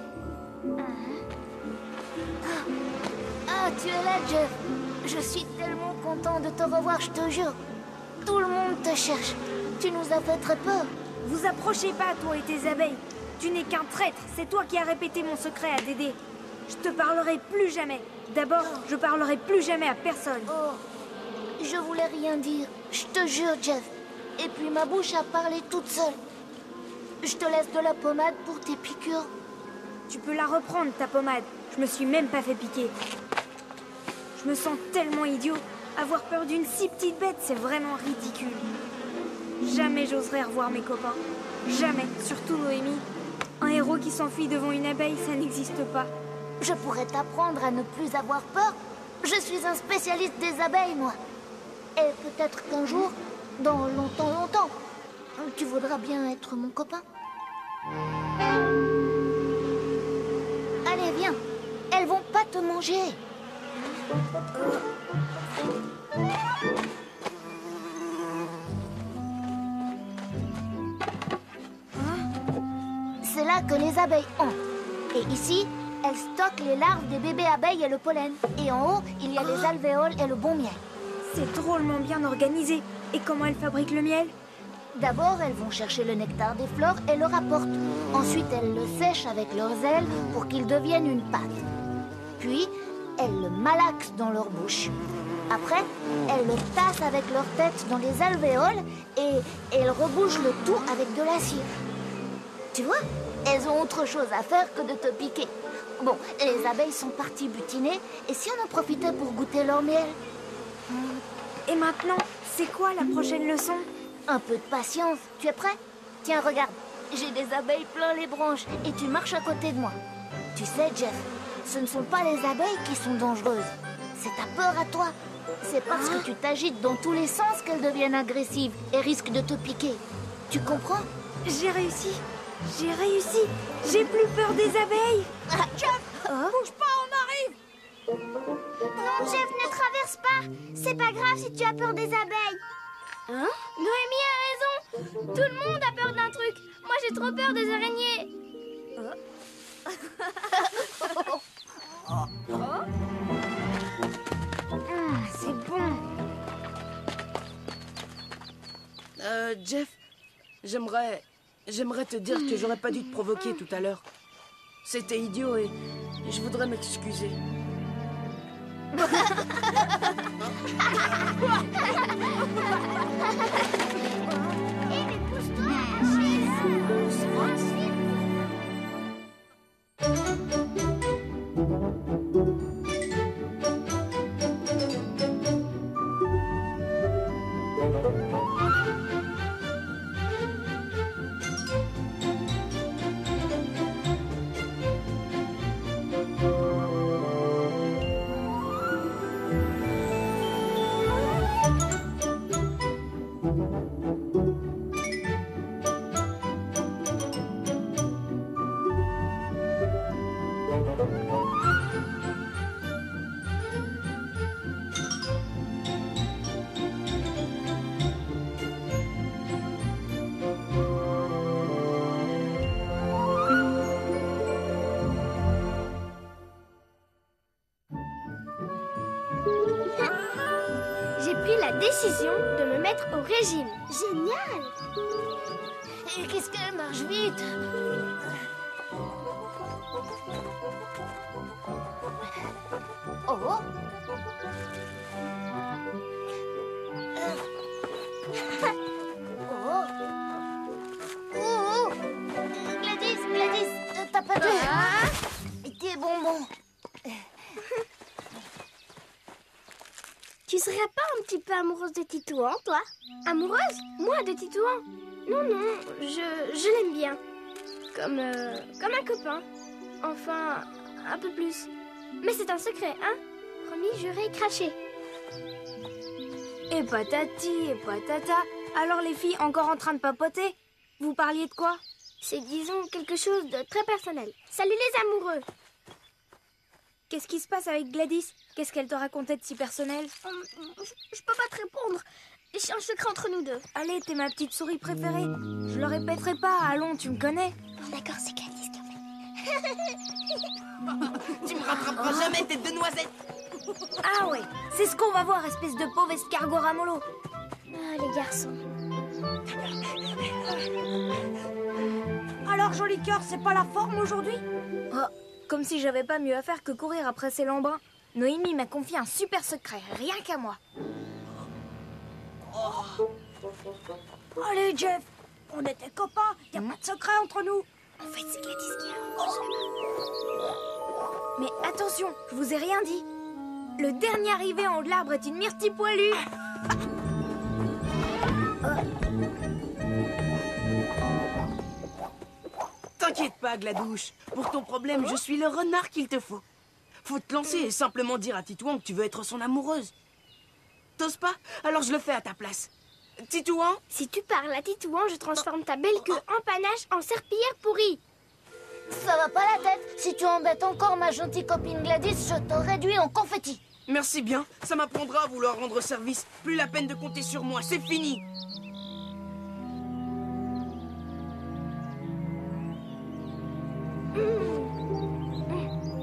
S4: Ah, tu es là, Jeff. Je suis tellement content de te revoir, je te jure. Tout le monde te cherche. Tu nous as fait très peur.
S3: Vous approchez pas, toi et tes abeilles. Tu n'es qu'un traître. C'est toi qui as répété mon secret à Dédé. Je te parlerai plus jamais. D'abord, je parlerai plus jamais à personne.
S4: Oh, je voulais rien dire. Je te jure, Jeff. Et puis ma bouche a parlé toute seule. Je te laisse de la pommade pour tes piqûres.
S3: Tu peux la reprendre, ta pommade. Je me suis même pas fait piquer. Je me sens tellement idiot. Avoir peur d'une si petite bête, c'est vraiment ridicule. Jamais j'oserais revoir mes copains. Jamais, surtout Noémie. Un héros qui s'enfuit devant une abeille, ça n'existe pas.
S4: Je pourrais t'apprendre à ne plus avoir peur. Je suis un spécialiste des abeilles, moi. Et peut-être qu'un jour, dans longtemps, tu voudras bien être mon copain. Allez, viens. Elles vont pas te manger. C'est là que les abeilles ont. Et ici, elles stockent les larves des bébés abeilles et le pollen. Et en haut, il y a les alvéoles et le bon miel.
S3: C'est drôlement bien organisé. Et comment elles fabriquent le miel?
S4: D'abord, elles vont chercher le nectar des fleurs et le rapportent. Ensuite, elles le sèchent avec leurs ailes pour qu'il devienne une pâte. Puis, elles le malaxent dans leur bouche. Après, elles le tassent avec leur tête dans les alvéoles et elles rebouchent le tout avec de l'acier. Tu vois, elles ont autre chose à faire que de te piquer. Bon, les abeilles sont parties butiner et si on en profitait pour goûter leur miel?
S3: Et maintenant, c'est quoi la prochaine leçon?
S4: Un peu de patience. Tu es prêt? Tiens, regarde. J'ai des abeilles plein les branches et tu marches à côté de moi. Tu sais, Jeff, ce ne sont pas les abeilles qui sont dangereuses. C'est ta peur à toi. C'est parce que tu t'agites dans tous les sens qu'elles deviennent agressives et risquent de te piquer. Tu comprends?
S3: J'ai réussi. J'ai réussi. J'ai plus peur des abeilles.
S2: Jeff, bouge pas, on arrive.
S6: Non, Jeff, ne traverse pas. C'est pas grave si tu as peur des abeilles.
S5: Hein? Noémie a raison. Tout le monde a peur d'un truc. Moi, j'ai trop peur des araignées.
S3: C'est bon.
S1: Jeff, j'aimerais te dire que j'aurais pas dû te provoquer tout à l'heure. C'était idiot et je voudrais m'excuser.
S6: Mais pousse-toi, Achille.
S5: de me mettre au régime.
S6: Génial!
S4: Et qu'est-ce qu'elle marche vite? Oh! Oh! Oh! Gladys, t'as pas de... Tes bonbons.
S5: Tu serais pas un petit peu amoureuse de Titouan, toi? Amoureuse? Moi, de Titouan? Non, je l'aime bien. Comme un copain. Enfin, un peu plus. Mais c'est un secret, hein? Promis, juré, craché.
S3: Et patati, et patata. Alors les filles, encore en train de papoter? Vous parliez de quoi?
S5: C'est, disons, quelque chose de très personnel. Salut les amoureux!
S3: Qu'est-ce qui se passe avec Gladys? Qu'est-ce qu'elle te racontait de si personnel?
S5: Je peux pas te répondre. C'est un secret entre nous deux.
S3: Allez, t'es ma petite souris préférée. Je le répéterai pas, allons, tu me connais.
S5: D'accord, c'est Gladys qui en fait.
S1: Tu me rattraperas jamais, tête de noisette.
S3: Ah ouais, c'est ce qu'on va voir, espèce de pauvre escargot ramolo.
S5: Ah, les garçons.
S2: Alors, joli cœur, c'est pas la forme aujourd'hui?
S3: Oh, comme si j'avais pas mieux à faire que courir après ces lambins. Noémie m'a confié un super secret, rien qu'à moi.
S2: Allez, Jeff, on était copains, y a pas de secret entre nous.
S3: En fait, c'est Gladys qui a... Mais attention, je vous ai rien dit. Le dernier arrivé en haut de l'arbre est une myrtille poilue.
S1: T'inquiète pas, Gladouche. Pour ton problème, je suis le renard qu'il te faut. Faut te lancer et simplement dire à Titouan que tu veux être son amoureuse. T'oses pas? Alors je le fais à ta place. Titouan?
S5: Si tu parles à Titouan, je transforme ta belle queue en panache en serpillière pourrie.
S4: Ça va pas la tête. Si tu embêtes encore ma gentille copine Gladys, je te réduis en confetti.
S1: Merci bien. Ça m'apprendra à vouloir rendre service. Plus la peine de compter sur moi, c'est fini.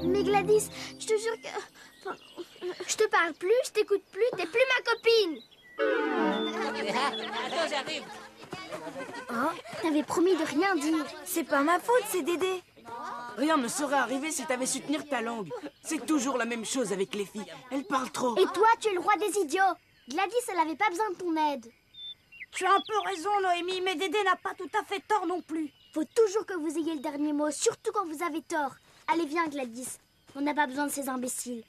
S5: Mais Gladys, je te jure que... Enfin, je te parle plus, je t'écoute plus, t'es plus ma copine.
S9: Attends, j'arrive.
S5: Oh, t'avais promis de rien dire.
S3: C'est pas ma faute, c'est Dédé.
S1: Rien ne serait arrivé si t'avais su tenir ta langue. C'est toujours la même chose avec les filles. Elles parlent trop.
S6: Et toi, tu es le roi des idiots. Gladys, elle avait pas besoin de ton aide.
S2: Tu as un peu raison, Noémie, mais Dédé n'a pas tout à fait tort non plus.
S6: Faut toujours que vous ayez le dernier mot, surtout quand vous avez tort. Allez, viens, Gladys. On n'a pas besoin de ces imbéciles.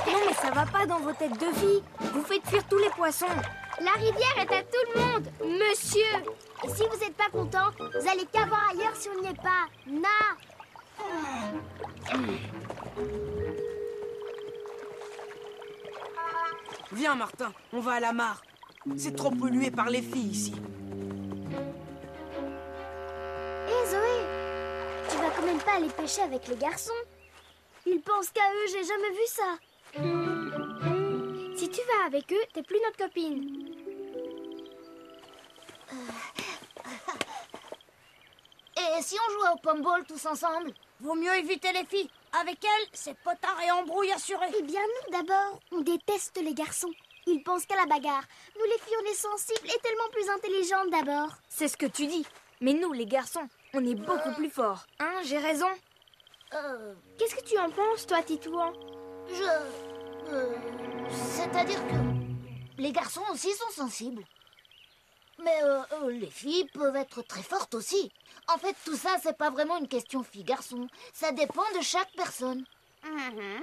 S3: Non mais ça va pas dans vos têtes de filles. Vous faites fuir tous les poissons.
S5: La rivière est à tout le monde, monsieur.
S6: Et si vous n'êtes pas content, vous allez qu'à voir ailleurs si on n'y est pas. Na!
S1: Viens, Martin, on va à la mare. C'est trop pollué par les filles ici.
S6: Hé Zoé, tu vas quand même pas aller pêcher avec les garçons. Ils pensent qu'à eux, j'ai jamais vu ça.
S5: Si tu vas avec eux, t'es plus notre copine.
S4: Et si on jouait au pomball tous ensemble?
S2: Vaut mieux éviter les filles. Avec elles, c'est potard et embrouille assuré.
S6: Eh bien, nous, d'abord, on déteste les garçons. Ils pensent qu'à la bagarre. Nous, les filles, on est sensibles et tellement plus intelligentes d'abord.
S3: C'est ce que tu dis. Mais nous, les garçons, on est beaucoup plus forts. Hein, j'ai raison?
S5: Qu'est-ce que tu en penses, toi, Titouan?
S4: C'est-à-dire que les garçons aussi sont sensibles. Mais les filles peuvent être très fortes aussi. En fait, tout ça, c'est pas vraiment une question fille-garçon. Ça dépend de chaque personne.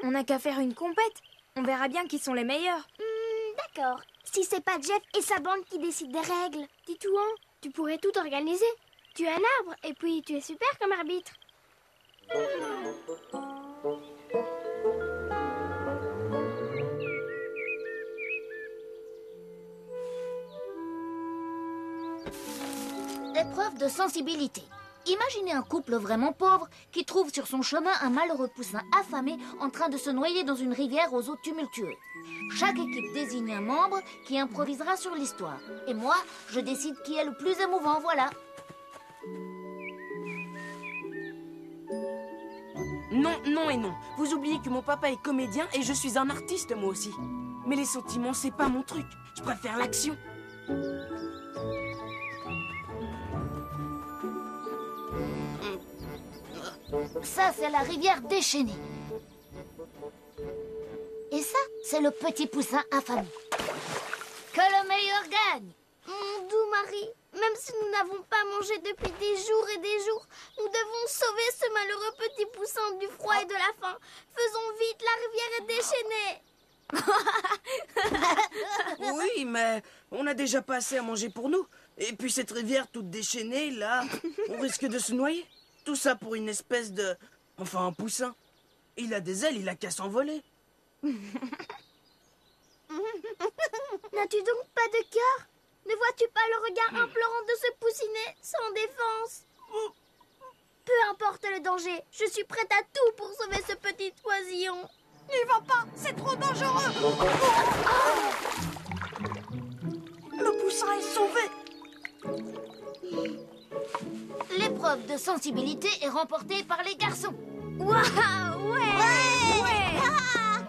S3: On n'a qu'à faire une compète. On verra bien qui sont les meilleurs.
S6: D'accord. Si c'est pas Jeff et sa bande qui décident des règles.
S5: Titouan, tu pourrais tout organiser. Tu es un arbre et puis tu es super comme arbitre.
S4: Épreuve de sensibilité. Imaginez un couple vraiment pauvre qui trouve sur son chemin un malheureux poussin affamé en train de se noyer dans une rivière aux eaux tumultueuses. Chaque équipe désigne un membre qui improvisera sur l'histoire. Et moi, je décide qui est le plus émouvant, voilà.
S1: Non, non et non. Vous oubliez que mon papa est comédien et je suis un artiste, moi aussi. Mais les sentiments, c'est pas mon truc. Je préfère l'action.
S4: Ça, c'est la rivière déchaînée. Et ça, c'est le petit poussin affamé. Que le meilleur gagne.
S6: Mon doux mari, même si nous n'avons pas mangé depuis des jours et des jours, nous devons sauver ce malheureux petit poussin du froid et de la faim. Faisons vite, la rivière est déchaînée.
S1: Oui, mais on a déjà pas assez à manger pour nous. Et puis cette rivière toute déchaînée, là, on risque de se noyer. Tout ça pour une espèce de... Enfin, un poussin. Il a des ailes, il a qu'à s'envoler.
S6: N'as-tu donc pas de cœur? Ne vois-tu pas le regard implorant de ce poussinet sans défense? Peu importe le danger, je suis prête à tout pour sauver ce petit oisillon.
S2: N'y va pas, c'est trop dangereux. Le poussin est sauvé.
S4: L'épreuve de sensibilité est remportée par les garçons.
S6: Waouh, ouais.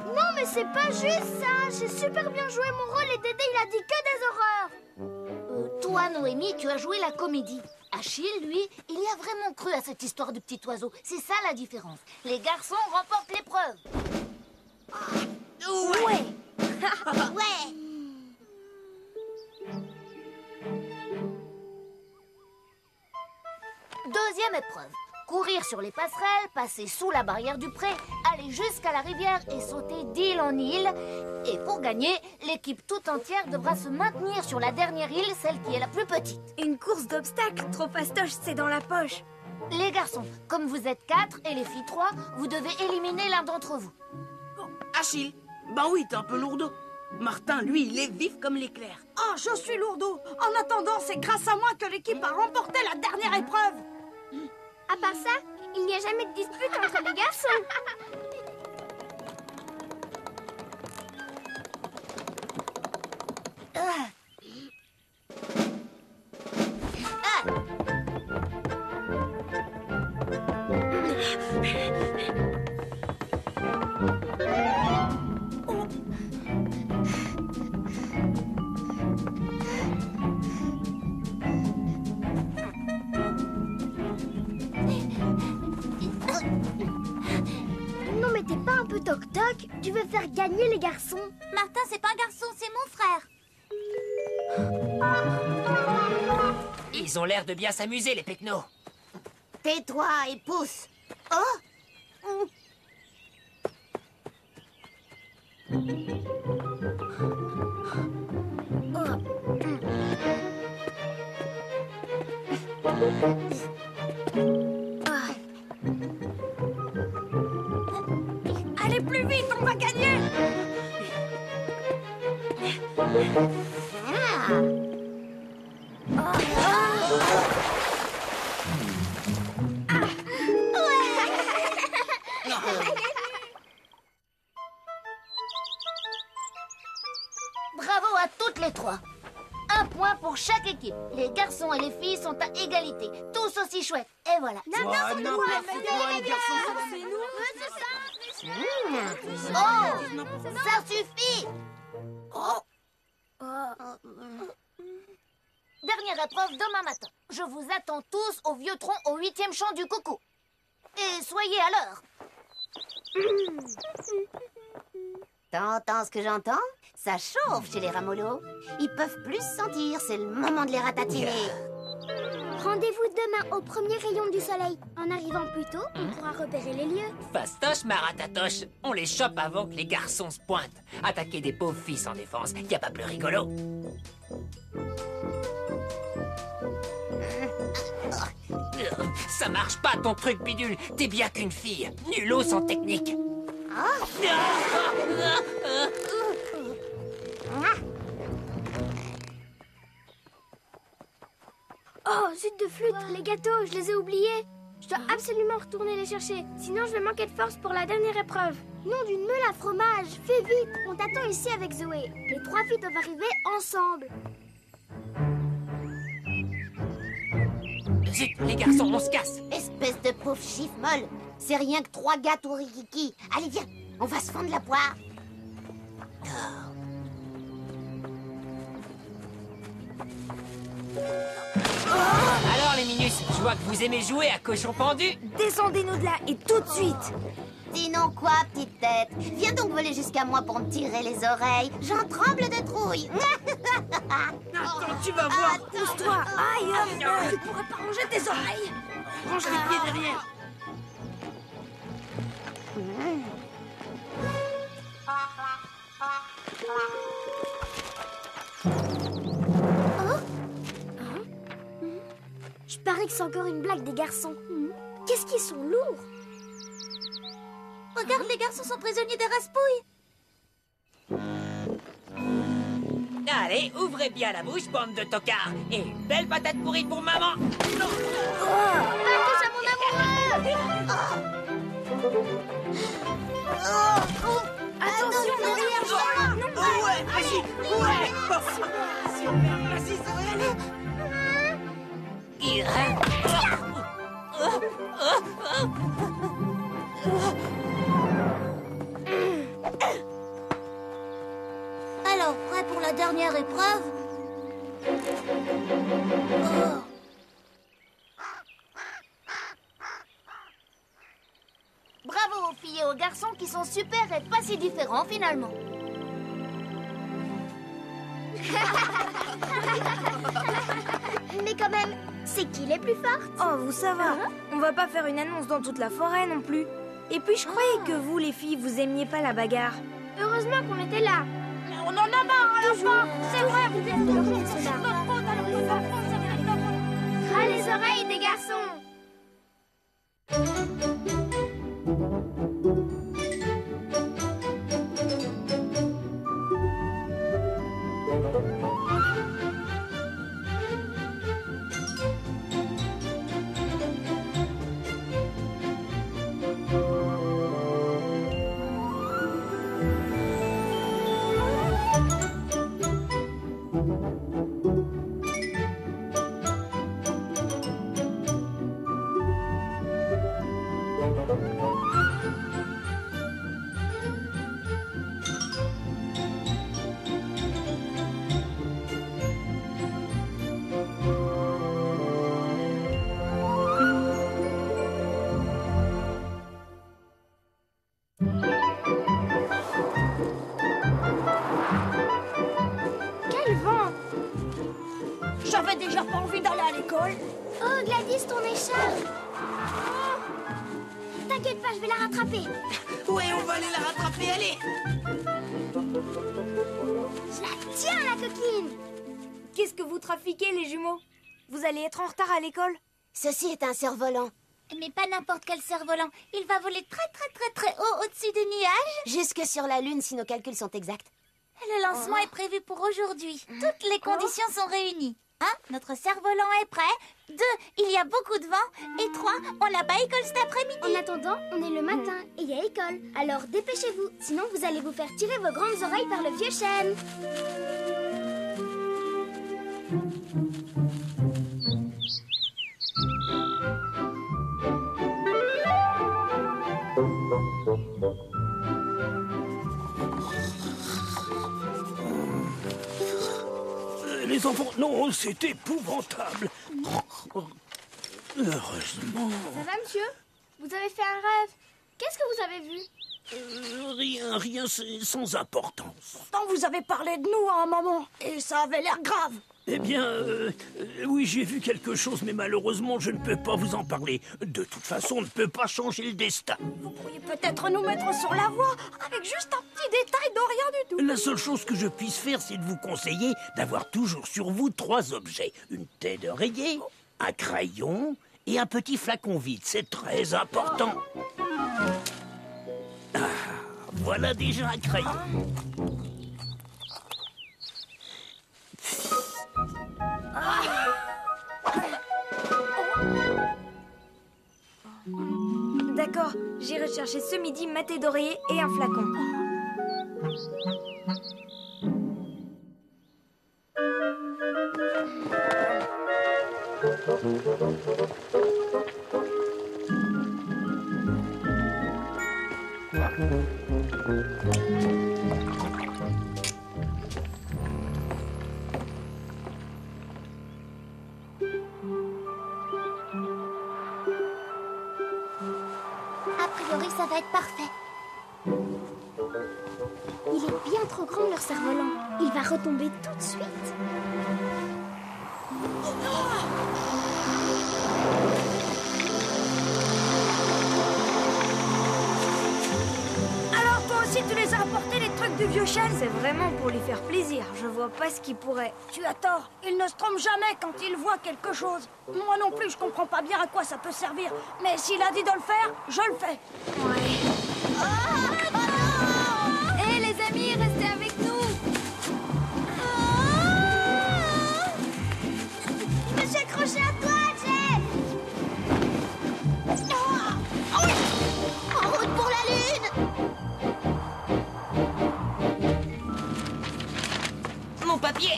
S6: Non, mais c'est pas juste ça. J'ai super bien joué mon rôle et Dédé, il a dit que des horreurs.
S4: Toi, Noémie, tu as joué la comédie. Achille, lui, il y a vraiment cru à cette histoire du petit oiseau. C'est ça la différence. Les garçons remportent l'épreuve. Ouais. Ouais. Deuxième épreuve. Courir sur les passerelles, passer sous la barrière du pré, aller jusqu'à la rivière et sauter d'île en île. Et pour gagner, l'équipe tout entière devra se maintenir sur la dernière île, celle qui est la plus petite.
S3: Une course d'obstacles, trop fastoche, c'est dans la poche.
S4: Les garçons, comme vous êtes 4 et les filles 3, vous devez éliminer l'un d'entre vous.
S1: Achille, bah oui, t'es un peu lourdeau. Martin, lui, il est vif comme l'éclair.
S2: Ah, je suis lourdeau. En attendant, c'est grâce à moi que l'équipe a remporté la dernière épreuve.
S6: À part ça, il n'y a jamais de dispute entre les garçons. Non mais t'es pas un peu toc-toc? Tu veux faire gagner les garçons?
S4: Martin, c'est pas un garçon, c'est mon frère.
S9: Ils ont l'air de bien s'amuser, les pecnos.
S4: Tais-toi et pousse. Oh!
S2: Allez plus vite, on va gagner.
S4: Bravo à toutes les trois. Un point pour chaque équipe. Les garçons et les filles sont à égalité. Tous aussi chouettes. Et voilà.
S1: N'importe quoi, les garçons,
S4: Oh, ça suffit. Dernière épreuve demain matin. Je vous attends tous au vieux tronc au 8e chant du coucou. Et soyez à l'heure.
S12: T'entends ce que j'entends? Ça chauffe chez les ramollos. Ils peuvent plus sentir, c'est le moment de les ratatiner.
S6: Rendez-vous demain au premier rayon du soleil. En arrivant plus tôt, on pourra repérer les lieux.
S9: Fastoche, maratatoche, on les chope avant que les garçons se pointent. Attaquer des pauvres filles sans défense, y a pas plus rigolo. Ça marche pas ton truc bidule, t'es bien qu'une fille. Nulot sans technique.
S5: Oh, zut de flûte, les gâteaux, je les ai oubliés. Je dois absolument retourner les chercher, sinon je vais manquer de force pour la dernière épreuve.
S6: Nom d'une meule à fromage, fais vite, on t'attend ici avec Zoé. Les 3 filles doivent arriver ensemble.
S9: Zut, les garçons, on se casse.
S12: Espèce de pauvre chiffre molle. C'est rien que 3 gâteaux rikiki. Allez, viens, on va se fendre la poire.
S9: Alors les Minus, je vois que vous aimez jouer à cochon pendu.
S3: Descendez-nous de là et tout de suite.
S12: Sinon quoi, petite tête? Viens donc voler jusqu'à moi pour me tirer les oreilles. J'en tremble de trouille.
S1: Attends, tu vas voir.
S3: Pousse-toi. Aïe.
S2: Tu pourrais pas ranger tes oreilles?
S1: Range les pieds derrière.
S6: Je parie que c'est encore une blague des garçons. Qu'est-ce qu'ils sont lourds.
S4: Regarde, les garçons sont prisonniers des raspouilles.
S9: Allez, ouvrez bien la bouche, bande de tocards. Et une belle patate pourrie pour maman.
S6: Touche à mon amoureux.
S3: Attention,
S1: Ouais, vas-y. Ouais. Super, vas-y, Zoé.
S4: Alors, prêt pour la dernière épreuve? Bravo aux filles et aux garçons qui sont super et pas si différents finalement.
S6: Mais quand même, c'est qui les plus fortes?
S3: Oh, vous ça va. On va pas faire une annonce dans toute la forêt non plus. Et puis je croyais que vous, les filles, vous aimiez pas la bagarre.
S5: Heureusement qu'on était là.
S2: On en a marre à la fin. C'est vrai, vous êtes
S6: Toujours
S2: c'est
S6: cela.
S2: de notre faute, alors que ça prend, ça vient de notre faute.
S5: Ah, les oreilles des garçons. Quel vent!
S2: J'avais déjà pas envie d'aller à l'école.
S6: Oh, Gladys, ton écharpe. T'inquiète pas, je vais la rattraper.
S1: Ouais, on va aller la rattraper, allez.
S6: Je la tiens, la coquine.
S3: Qu'est-ce que vous trafiquez, les jumeaux? Vous allez être en retard à l'école?
S12: Ceci est un cerf-volant.
S4: Mais pas n'importe quel cerf-volant. Il va voler très haut au-dessus des nuages.
S12: Jusque sur la Lune si nos calculs sont exacts.
S4: Le lancement est prévu pour aujourd'hui. Toutes les conditions sont réunies. 1. Notre cerf-volant est prêt. 2. Il y a beaucoup de vent. Et 3. On n'a pas école cet après-midi.
S6: En attendant, on est le matin et il y a école. Alors dépêchez-vous, sinon vous allez vous faire tirer vos grandes oreilles par le vieux chêne.
S7: Les enfants, non, c'est épouvantable. Heureusement.
S5: Ça va, monsieur? Vous avez fait un rêve. Qu'est-ce que vous avez vu?
S7: Rien, c'est sans importance.
S2: Pourtant, vous avez parlé de nous à un moment. Et ça avait l'air grave.
S7: Eh bien, oui, j'ai vu quelque chose, mais malheureusement, je ne peux pas vous en parler. De toute façon, on ne peut pas changer le destin.
S2: Vous pourriez peut-être nous mettre sur la voie avec juste un petit détail de rien du tout.
S7: La seule chose que je puisse faire, c'est de vous conseiller d'avoir toujours sur vous 3 objets. Une tête d'oreiller, un crayon et un petit flacon vide. C'est très important. Ah, voilà déjà un crayon.
S3: chercher ce midi maté d'oreiller et un flacon.
S4: A priori, ça va être parfait.
S6: Il est bien trop grand, leur cerf-volant. Il va retomber tout de suite.
S2: Alors toi aussi tu les as apportés les trucs du vieux chêne?
S3: C'est vraiment pour lui faire plaisir. Je vois pas ce qu'il pourrait.
S2: Tu as tort, il ne se trompe jamais quand il voit quelque chose. Moi non plus, je comprends pas bien à quoi ça peut servir. Mais s'il a dit de le faire, je le fais.
S10: Hé les amis, restez avec nous.
S6: Je me suis accroché à toi, Jeff.
S4: En route pour la Lune!
S1: Mon papier.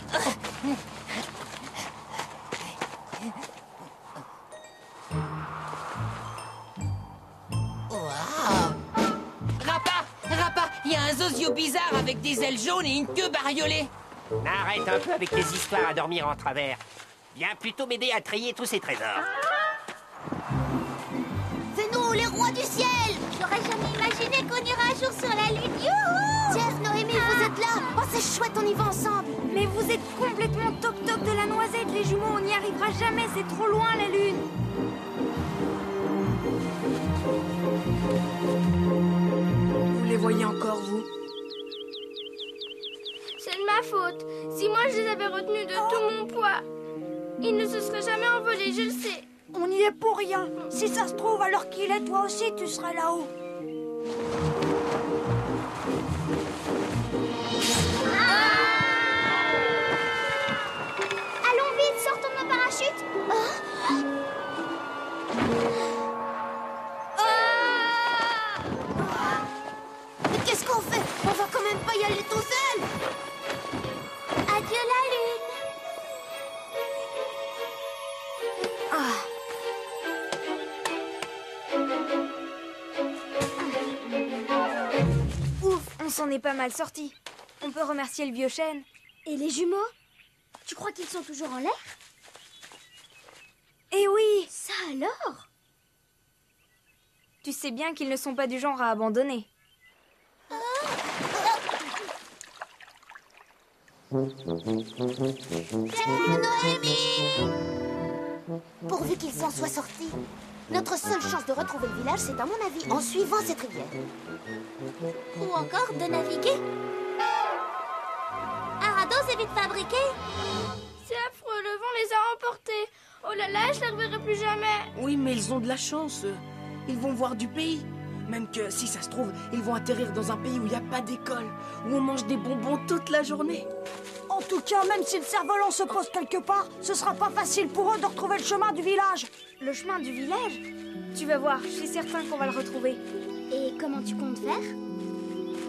S13: Rappa, il y a un zozio bizarre avec des ailes jaunes et une queue bariolée.
S9: Arrête un peu avec tes histoires à dormir en travers. Viens plutôt m'aider à trier tous ces trésors.
S4: C'est nous, les rois du ciel! J'aurais jamais imaginé qu'on ira un jour sur la Lune. Youhou! Jeff, Noémie, vous êtes là! Oh, c'est chouette, on y va ensemble!
S3: Mais vous êtes complètement toc-toc de la noisette, les jumeaux. On n'y arrivera jamais, c'est trop loin, la Lune.
S1: Vous les voyez encore, vous?
S6: C'est de ma faute. Si moi je les avais retenus de tout mon poids, ils ne se seraient jamais envolés, je le sais.
S2: On n'y est pour rien. Si ça se trouve, alors qu'il est, toi aussi, tu seras là-haut.
S6: Allons vite, sortons nos parachutes.
S4: Mais qu'est-ce qu'on fait? On va quand même pas y aller tout seul! Adieu la Lune!
S3: Ouf, on s'en est pas mal sorti. On peut remercier le vieux chêne.
S6: Et les jumeaux? Tu crois qu'ils sont toujours en l'air?
S3: Eh oui!
S6: Ça alors?
S3: Tu sais bien qu'ils ne sont pas du genre à abandonner.
S4: Salut Noémie! Pourvu qu'ils s'en soient sortis. Notre seule chance de retrouver le village, c'est à mon avis en suivant cette rivière. Ou encore de naviguer. Un radeau, c'est vite fabriqué.
S6: C'est affreux, le vent les a emportés. Oh là là, je ne les reverrai plus jamais.
S1: Oui, mais ils ont de la chance. Ils vont voir du pays. Même que, si ça se trouve, ils vont atterrir dans un pays où il n'y a pas d'école, où on mange des bonbons toute la journée.
S2: En tout cas, même si le cerf-volant se pose quelque part, ce sera pas facile pour eux de retrouver le chemin du village.
S3: Le chemin du village? Tu vas voir, je suis certain qu'on va le retrouver.
S6: Et comment tu comptes faire?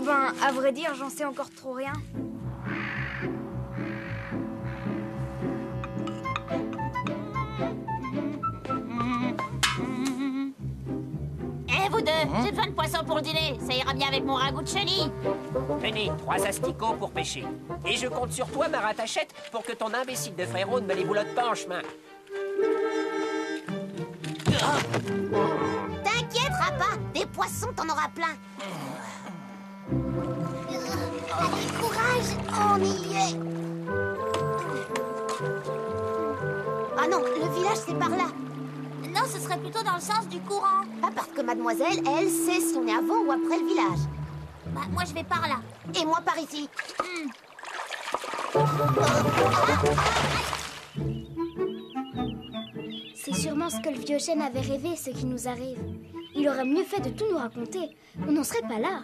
S3: Ben, à vrai dire, j'en sais encore trop rien.
S4: Eh vous deux, j'ai besoin de poisson pour le dîner. Ça ira bien avec mon ragoût de chenille.
S9: Tenez, 3 asticots pour pêcher. Et je compte sur toi, ma ratachette, pour que ton imbécile de frérot ne me les boulotte pas en chemin.
S4: T'inquiète, Rappa, des poissons, t'en auras plein. Allez, courage, on y est. Ah non, le village, c'est par là. Non, ce serait plutôt dans le sens du courant. Ah, parce que mademoiselle, elle sait si on est avant ou après le village. Bah, moi, je vais par là. Et moi, par ici.
S6: C'est sûrement ce que le vieux chêne avait rêvé, ce qui nous arrive. Il aurait mieux fait de tout nous raconter. On n'en serait pas là.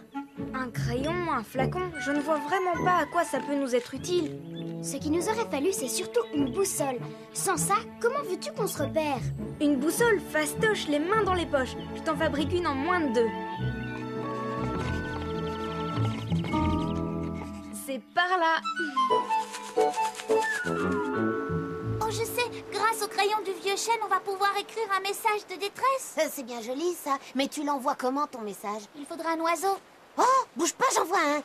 S3: Un crayon, un flacon, je ne vois vraiment pas à quoi ça peut nous être utile.
S6: Ce qui nous aurait fallu, c'est surtout une boussole. Sans ça, comment veux-tu qu'on se repère?
S3: Une boussole, fastoche, les mains dans les poches. Je t'en fabrique une en moins de 2. c'est par là.
S4: Oh, je sais, grâce au crayon du vieux chêne, on va pouvoir écrire un message de détresse.
S12: C'est bien joli, ça. Mais tu l'envoies comment, ton message?
S4: Il faudra un oiseau.
S12: Oh, bouge pas, j'en vois un.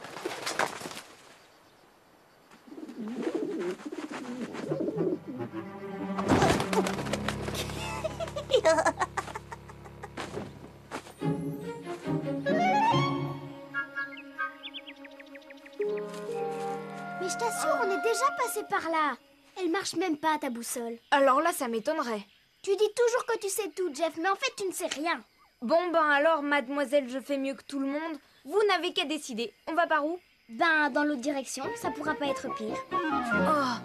S6: Mais je t'assure, on est déjà passé par là. Elle marche même pas, ta boussole.
S3: Alors là, ça m'étonnerait.
S6: Tu dis toujours que tu sais tout, Jeff, mais en fait, tu ne sais rien.
S3: Bon, ben alors, mademoiselle, je fais mieux que tout le monde. Vous n'avez qu'à décider. On va par où?
S6: Ben, dans l'autre direction, ça pourra pas être pire.
S3: Oh.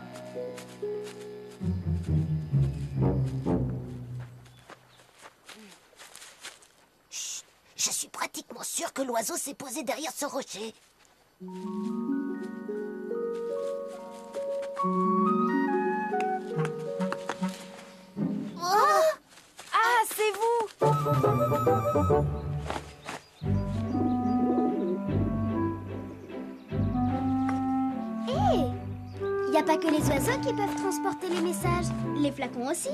S12: Chut, je suis pratiquement sûre que l'oiseau s'est posé derrière ce rocher.
S3: Oh! Ah, c'est vous!
S6: Hé! Y a pas que les oiseaux qui peuvent transporter les messages. Les flacons aussi.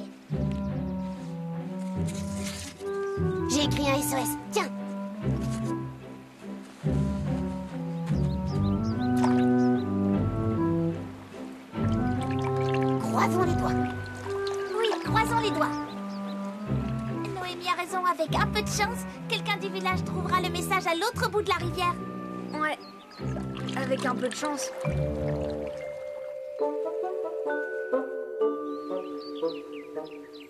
S12: J'ai écrit un SOS. Tiens. Croisons les doigts.
S4: Oui, croisons les doigts. Noémie a raison, avec un peu de chance, quelqu'un du village trouvera le message à l'autre bout de la rivière.
S3: Ouais, avec un peu de chance.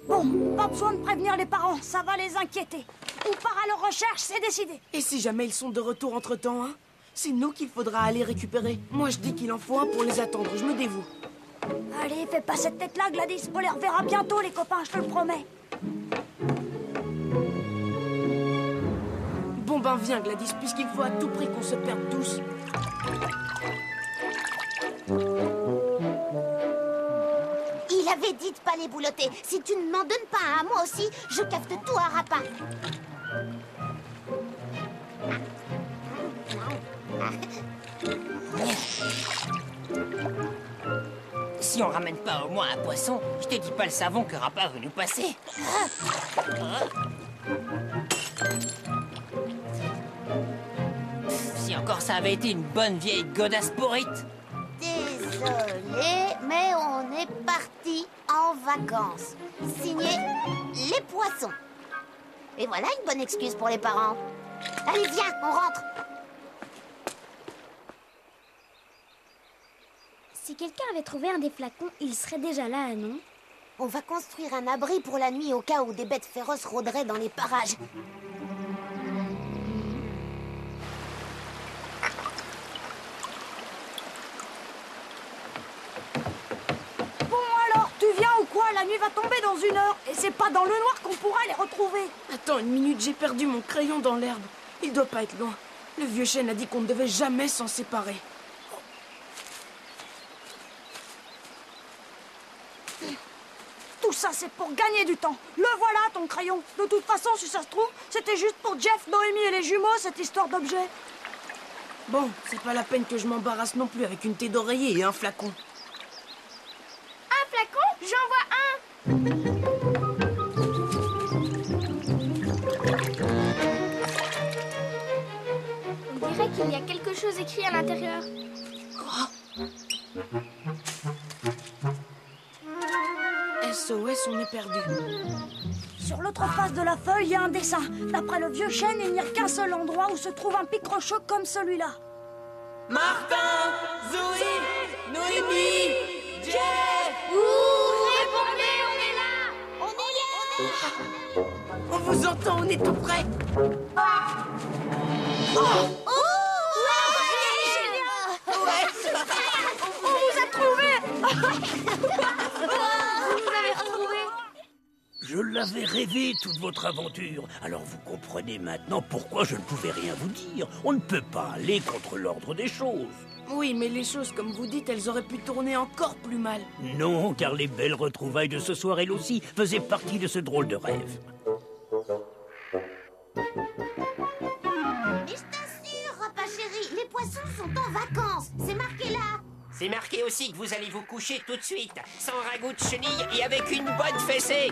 S2: Bon, pas besoin de prévenir les parents, ça va les inquiéter. On part à leur recherche, c'est décidé.
S1: Et si jamais ils sont de retour entre-temps, hein? C'est nous qu'il faudra aller récupérer. Moi, je dis qu'il en faut un pour les attendre. Je me dévoue.
S2: Allez, fais pas cette tête-là, Gladys. On les reverra bientôt, les copains, je te le promets.
S1: Bon ben, viens, Gladys, puisqu'il faut à tout prix qu'on se perde tous.
S12: Il avait dit de pas les boulotter. Si tu ne m'en donnes pas un à moi aussi, je capte tout à Rapin.
S9: Si on ramène pas au moins un poisson, je te dis pas le savon que Rapin veut nous passer. Si encore ça avait été une bonne vieille godasse pourrite.
S12: Désolé, mais on est parti en vacances. Signé les poissons. Et voilà une bonne excuse pour les parents. Allez, viens, on rentre.
S6: Si quelqu'un avait trouvé un des flacons, il serait déjà là, non?
S12: On va construire un abri pour la nuit au cas où des bêtes féroces rôderaient dans les parages.
S2: Bon alors, tu viens ou quoi? La nuit va tomber dans 1 heure. Et c'est pas dans le noir qu'on pourra les retrouver.
S1: Attends une minute, j'ai perdu mon crayon dans l'herbe. Il doit pas être loin. Le vieux chêne a dit qu'on ne devait jamais s'en séparer.
S2: Tout ça, c'est pour gagner du temps. Le voilà, ton crayon. De toute façon, si ça se trouve, c'était juste pour Jeff, Noémie et les jumeaux, cette histoire d'objet.
S1: Bon, c'est pas la peine que je m'embarrasse non plus avec une thé d'oreiller et un flacon.
S6: Un flacon? J'en vois un. On dirait qu'il y a quelque chose écrit à l'intérieur.
S1: SOS, on est perdu.
S2: Sur l'autre face de la feuille, il y a un dessin. D'après le vieux chêne, il n'y a qu'un seul endroit où se trouve un pic rocheux comme celui-là.
S13: Martin, Zoé, Noémie, Jeff!
S6: Répondez, on est là!
S12: On est là!
S1: On vous entend, on est tout près.
S2: On vous a trouvé!
S7: Je l'avais rêvé, toute votre aventure. Alors vous comprenez maintenant pourquoi je ne pouvais rien vous dire. On ne peut pas aller contre l'ordre des choses.
S1: Oui, mais les choses, comme vous dites, elles auraient pu tourner encore plus mal.
S7: Non, car les belles retrouvailles de ce soir, elles aussi, faisaient partie de ce drôle de rêve.
S12: Mais je t'assure, Rapin chéri, les poissons sont en vacances. C'est marqué
S9: C'est marqué aussi que vous allez vous coucher tout de suite, sans ragoût de chenille et avec une bonne fessée.